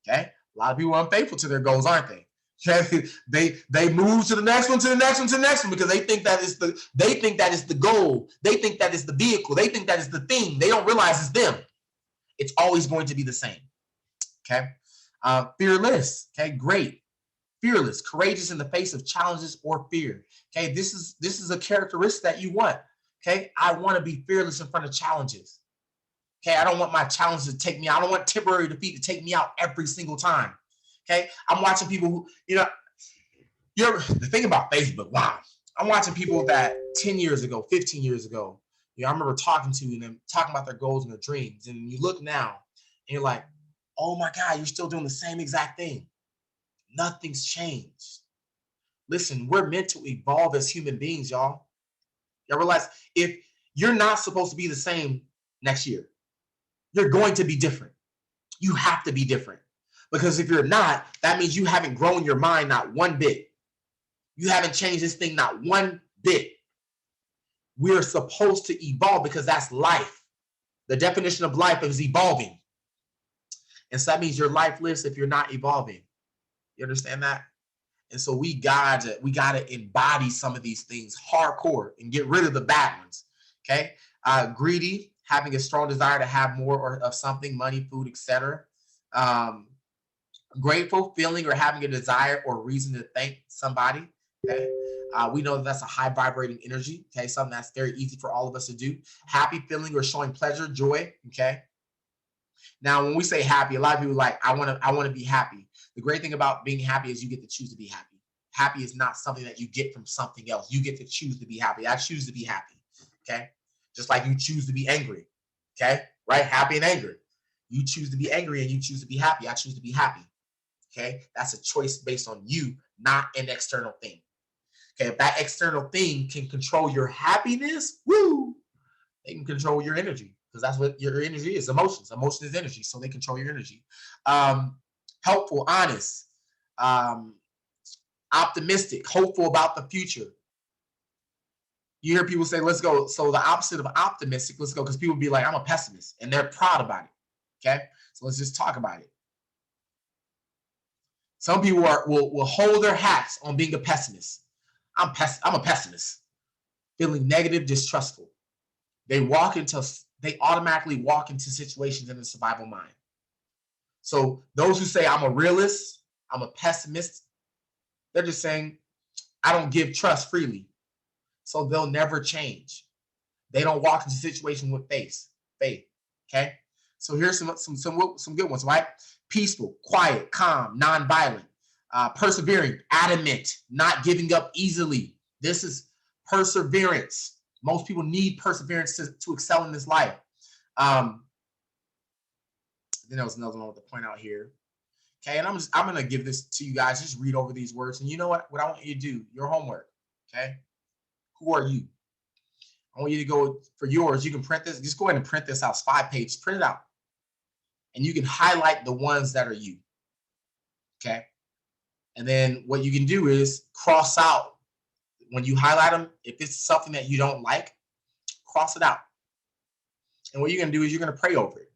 Okay? A lot of people are unfaithful to their goals, aren't they? Okay? They move to the next one, to the next one, to the next one, because they think that is the goal. They think that is the vehicle. They think that is the thing. They don't realize it's them. It's always going to be the same. Okay? Fearless. Okay, great. Fearless, courageous in the face of challenges or fear. Okay, this is a characteristic that you want. Okay, I want to be fearless in front of challenges. Okay, I don't want my challenges to take me out. I don't want temporary defeat to take me out every single time. Okay, I'm watching people who, the thing about Facebook, wow. I'm watching people that 10 years ago, 15 years ago, I remember talking to them, talking about their goals and their dreams. And you look now and you're like, oh my God, you're still doing the same exact thing. Nothing's changed. Listen, we're meant to evolve as human beings, y'all. Y'all realize if you're not supposed to be the same next year, you're going to be different. You have to be different. Because if you're not, that means you haven't grown your mind not one bit. You haven't changed this thing not one bit. We're supposed to evolve because that's life. The definition of life is evolving. And so that means your life lives if you're not evolving. You understand that? And so we gotta embody some of these things hardcore and get rid of the bad ones. Okay. Greedy, having a strong desire to have more or of something, money, food, etc. Grateful, feeling or having a desire or reason to thank somebody. Okay. We know that's a high vibrating energy. Okay. Something that's very easy for all of us to do. Happy, feeling or showing pleasure, joy. Okay. Now, when we say happy, a lot of people are like, I want to be happy. The great thing about being happy is you get to choose to be happy. Happy is not something that you get from something else. You get to choose to be happy. I choose to be happy. Okay. Just like you choose to be angry. Okay. Right. Happy and angry. You choose to be angry and you choose to be happy. I choose to be happy. Okay. That's a choice based on you, not an external thing. Okay. If that external thing can control your happiness, woo, they can control your energy. Because that's what your energy is. Emotions. Emotion is energy. So they control your energy. Helpful, honest, optimistic, hopeful about the future. You hear people say, let's go. So the opposite of optimistic, let's go. Because people be like, I'm a pessimist. And they're proud about it. Okay. So let's just talk about it. Some people will hold their hats on being a pessimist. I'm a pessimist. Feeling negative, distrustful. They automatically walk into situations in the survival mind. So those who say I'm a realist, I'm a pessimist, they're just saying I don't give trust freely. So they'll never change. They don't walk into situations with faith. Okay. So here's some good ones, right? Peaceful, quiet, calm, non-violent, persevering, adamant, not giving up easily. This is perseverance. Most people need perseverance to excel in this life. Then there was another one I want to point out here. Okay, and I'm gonna give this to you guys. Just read over these words, and you know what I want you to do, your homework. Okay, who are you? I want you to go for yours. You can print this. Just go ahead and print this out. It's 5 pages. Print it out. and you can highlight the ones that are you. Okay. And then what you can do is cross out when you highlight them. If it's something that you don't like, cross it out. And what you're going to do is you're going to pray over it.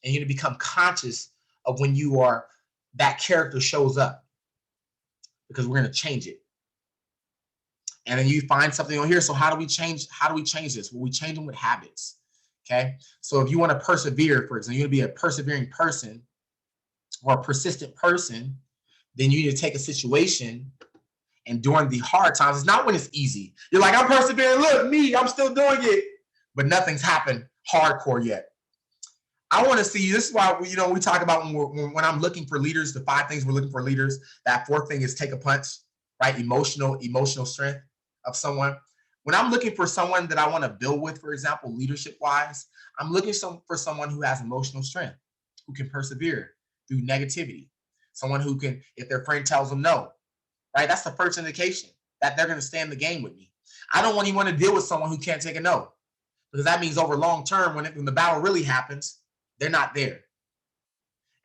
And you're going to become conscious of when that character shows up, because we're going to change it. And then you find something on here. So how do we change this? Well, we change them with habits. Okay. So if you want to persevere, for example, you're going to be a persevering person or a persistent person, then you need to take a situation, and during the hard times, it's not when it's easy. You're like, I'm persevering. Look, me, I'm still doing it. But nothing's happened hardcore yet. I want to see, this is why, we talk about when I'm looking for leaders, the 5 things we're looking for leaders, that 4th thing is take a punch, right? Emotional strength of someone. When I'm looking for someone that I want to build with, for example, leadership wise, I'm looking for someone who has emotional strength, who can persevere through negativity. Someone who can, if their friend tells them no, right? That's the first indication that they're going to stay in the game with me. I don't want anyone to deal with someone who can't take a no, because that means over long term, when the battle really happens, they're not there.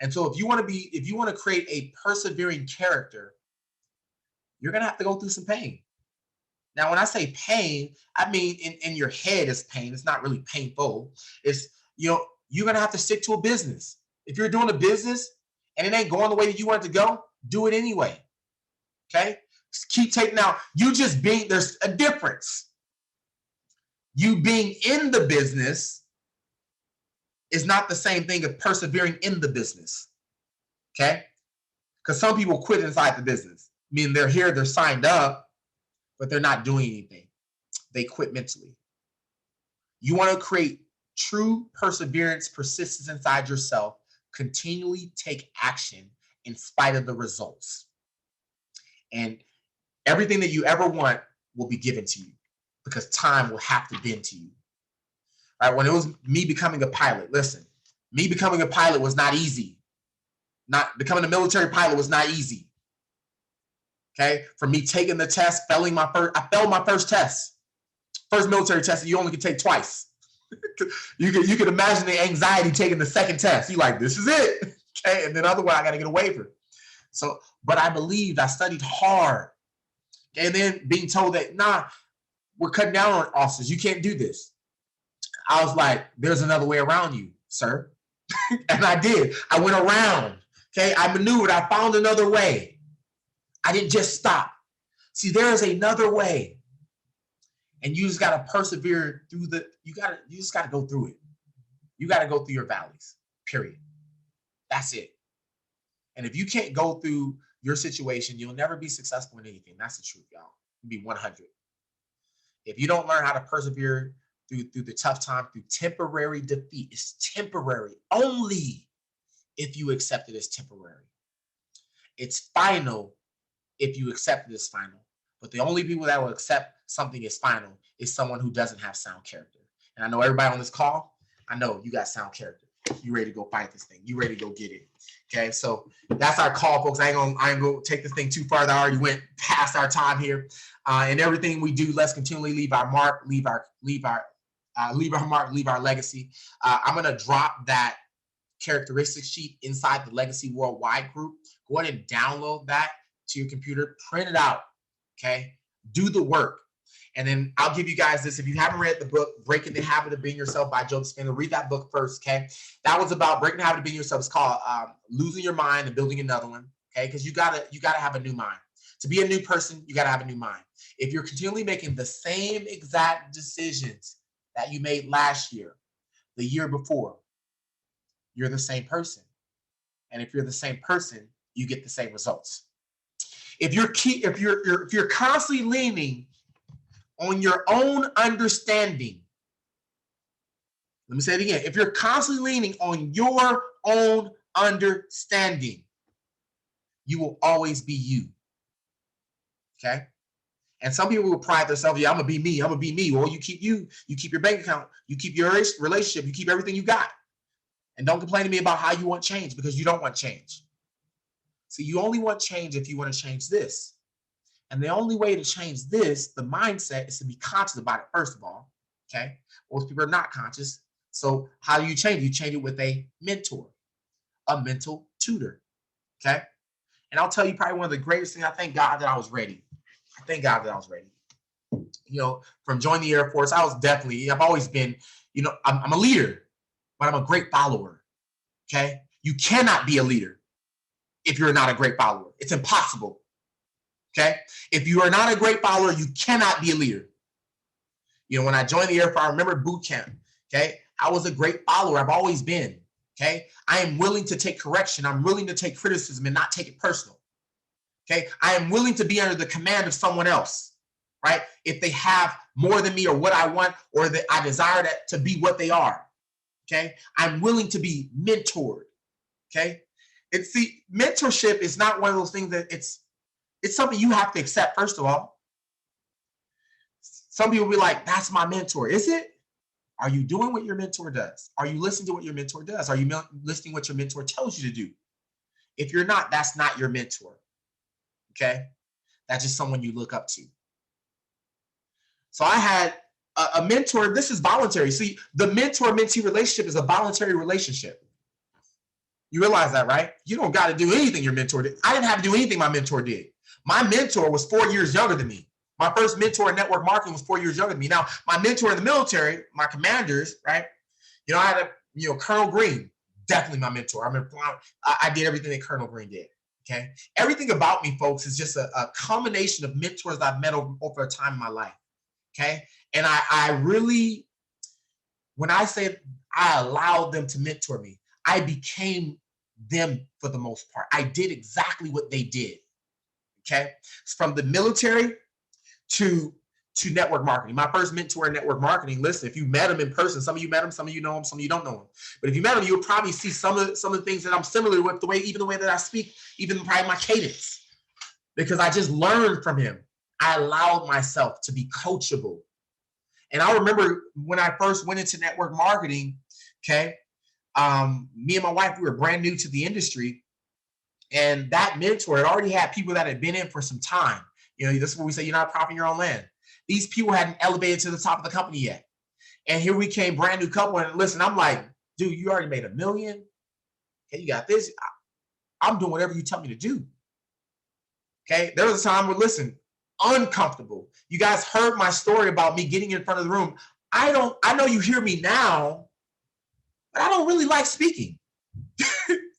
And so if you want to create a persevering character, you're going to have to go through some pain. Now, when I say pain, I mean in your head is pain. It's not really painful. It's, you're going to have to stick to a business. If you're doing a business and it ain't going the way that you want it to go, do it anyway. Okay? Just keep taking out. There's a difference. You being in the business is not the same thing as persevering in the business. Okay? Because some people quit inside the business. I mean, they're here, they're signed up, but they're not doing anything. They quit mentally. You want to create true perseverance, persistence inside yourself, continually take action in spite of the results. And everything that you ever want will be given to you, because time will have to bend to you. All right, when it was me becoming a pilot, listen, me becoming a pilot was not easy. Not becoming a military pilot was not easy. Okay, for me taking the test, I failed my first test. First military test that you only can take twice. You can imagine the anxiety taking the second test. You're like, this is it. Okay, and then otherwise I got to get a waiver. So, but I studied hard. Okay, and then being told that, nah, we're cutting down on officers. You can't do this. I was like, there's another way around you, sir. And I did. I went around. Okay, I maneuvered. I found another way. I didn't just stop. See, there is another way. And you just got to persevere through you just got to go through it. You got to go through your valleys, period. That's it. And if you can't go through your situation, you'll never be successful in anything. That's the truth, y'all. You'll be 100. If you don't learn how to persevere through the tough time, through temporary defeat, it's temporary only if you accept it as temporary. It's final if you accept it as final. But the only people that will accept something as final is someone who doesn't have sound character. And I know everybody on this call, I know you got sound character. You ready to go fight this thing. You ready to go get it. Okay, so that's our call, folks. I ain't gonna take this thing too far. I already went past our time here. And everything we do, let's continually leave our mark, leave our mark, leave our legacy. I'm gonna drop that characteristic sheet inside the Legacy Worldwide group. Go ahead and download that to your computer, print it out. Okay, do the work. And then I'll give you guys this. If you haven't read the book, Breaking the Habit of Being Yourself by Joe Dispenza, read that book first, okay? That was about breaking the habit of being yourself. It's called Losing Your Mind and Building Another One, okay? Because you gotta have a new mind. To be a new person, you gotta have a new mind. If you're continually making the same exact decisions that you made last year, the year before, you're the same person. And if you're the same person, you get the same results. If you're constantly leaning on your own understanding, let me say it again. If you're constantly leaning on your own understanding, you will always be you. Okay? And some people will pride themselves, yeah, I'm gonna be me, I'm gonna be me. Well, you keep your bank account, you keep your relationship, you keep everything you got. And don't complain to me about how you want change, because you don't want change. See, you only want change if you want to change this. And the only way to change this, the mindset, is to be conscious about it, first of all. Okay? Most people are not conscious. So how do you change it? You change it with a mentor. a mental tutor, okay? And I'll tell you probably one of the greatest things, I thank God that I was ready. I thank God that I was ready. From joining the Air Force, I've always been, I'm a leader, but I'm a great follower, okay? You cannot be a leader if you're not a great follower. It's impossible, okay? If you are not a great follower, you cannot be a leader. When I joined the Air Force, I remember boot camp, okay? I was a great follower. I've always been, okay? I am willing to take correction. I'm willing to take criticism and not take it personal, okay? I am willing to be under the command of someone else, right? If they have more than me or what I want, or that I desire that to be what they are, okay? I'm willing to be mentored, okay? Mentorship is not one of those things that it's something you have to accept, first of all. Some people be like, that's my mentor. Is it? Are you doing what your mentor does? Are you listening to what your mentor does? Are you listening to what your mentor tells you to do? If you're not, that's not your mentor, okay? That's just someone you look up to. So I had a mentor. This is voluntary. See, the mentor-mentee relationship is a voluntary relationship. You realize that, right? You don't got to do anything your mentor did. I didn't have to do anything my mentor did. My mentor was 4 years younger than me. My first mentor in network marketing was 4 years younger than me. Now, my mentor in the military, my commanders, right? I had Colonel Green, definitely my mentor. I did everything that Colonel Green did, okay? Everything about me, folks, is just a combination of mentors that I've met over a time in my life, okay? And I really, when I say I allowed them to mentor me, I became them for the most part. I did exactly what they did, okay? From the military to network marketing. My first mentor in network marketing, listen, if you met him in person, some of you met him, some of you know him, some of you don't know him. But if you met him, you'll probably see some of the things that I'm similar with, even the way that I speak, even probably my cadence, because I just learned from him. I allowed myself to be coachable. And I remember when I first went into network marketing, okay, me and my wife, we were brand new to the industry, and that mentor had already had people that had been in for some time. This is what we say, you're not a prophet in your own land. These people hadn't elevated to the top of the company yet. And here we came, brand new couple, and listen, I'm like, dude, you already made $1 million. Okay, you got this. I'm doing whatever you tell me to do. Okay, there was a time where, listen, uncomfortable. You guys heard my story about me getting in front of the room. I know you hear me now, but I don't really like speaking.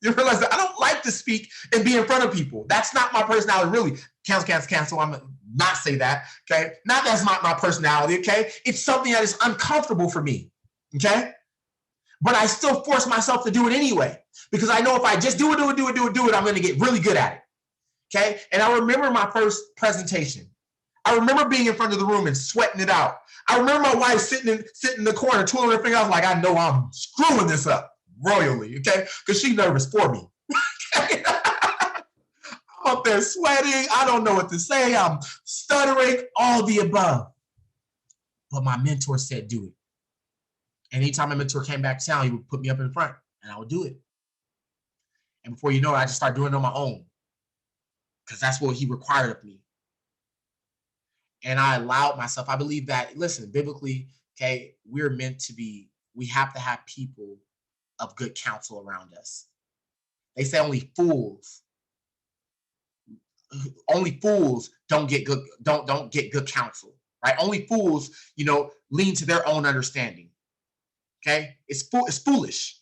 You realize that I don't like to speak and be in front of people. That's not my personality, really. Cancel. I'm not say that, okay? Not that's not my personality, okay? It's something that is uncomfortable for me, okay? But I still force myself to do it anyway, because I know if I just do it, I'm going to get really good at it, okay? And I remember my first presentation. I remember being in front of the room and sweating it out. I remember my wife sitting in the corner, twirling her finger. I was like, I know I'm screwing this up royally, okay? Because she's nervous for me. I'm up there sweating. I don't know what to say. I'm stuttering, all the above. But my mentor said, do it. And anytime my mentor came back to town, he would put me up in front, and I would do it. And before you know it, I just started doing it on my own, because that's what he required of me. And I allowed myself. I believe that, listen, biblically, okay, we're meant to be, we have to have people of good counsel around us. They say only fools don't get good counsel, right? Only fools, lean to their own understanding. Okay, it's foolish,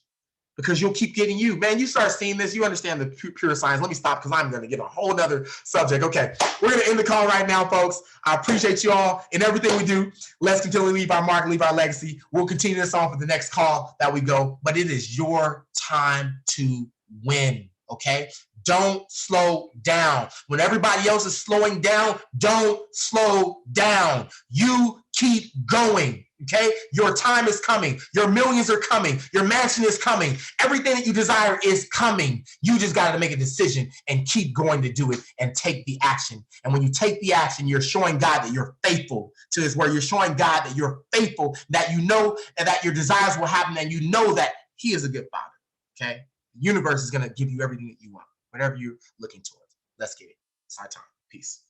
because you'll keep getting you start seeing this, you understand the pure science. Let me stop, because I'm going to get a whole nother subject. Okay, we're going to end the call right now, folks. I appreciate you all in everything we do. Let's continue to leave our mark, leave our legacy. We'll continue this on for the next call that we go, but it is your time to win, okay? Don't slow down. When everybody else is slowing down, don't slow down. You keep going, okay? Your time is coming. Your millions are coming. Your mansion is coming. Everything that you desire is coming. You just got to make a decision and keep going to do it and take the action. And when you take the action, you're showing God that you're faithful to His word. You're showing God that you're faithful, that you know and that your desires will happen, and you know that He is a good Father, okay? The universe is going to give you everything that you want, whatever you're looking towards. Let's get it. It's our time. Peace.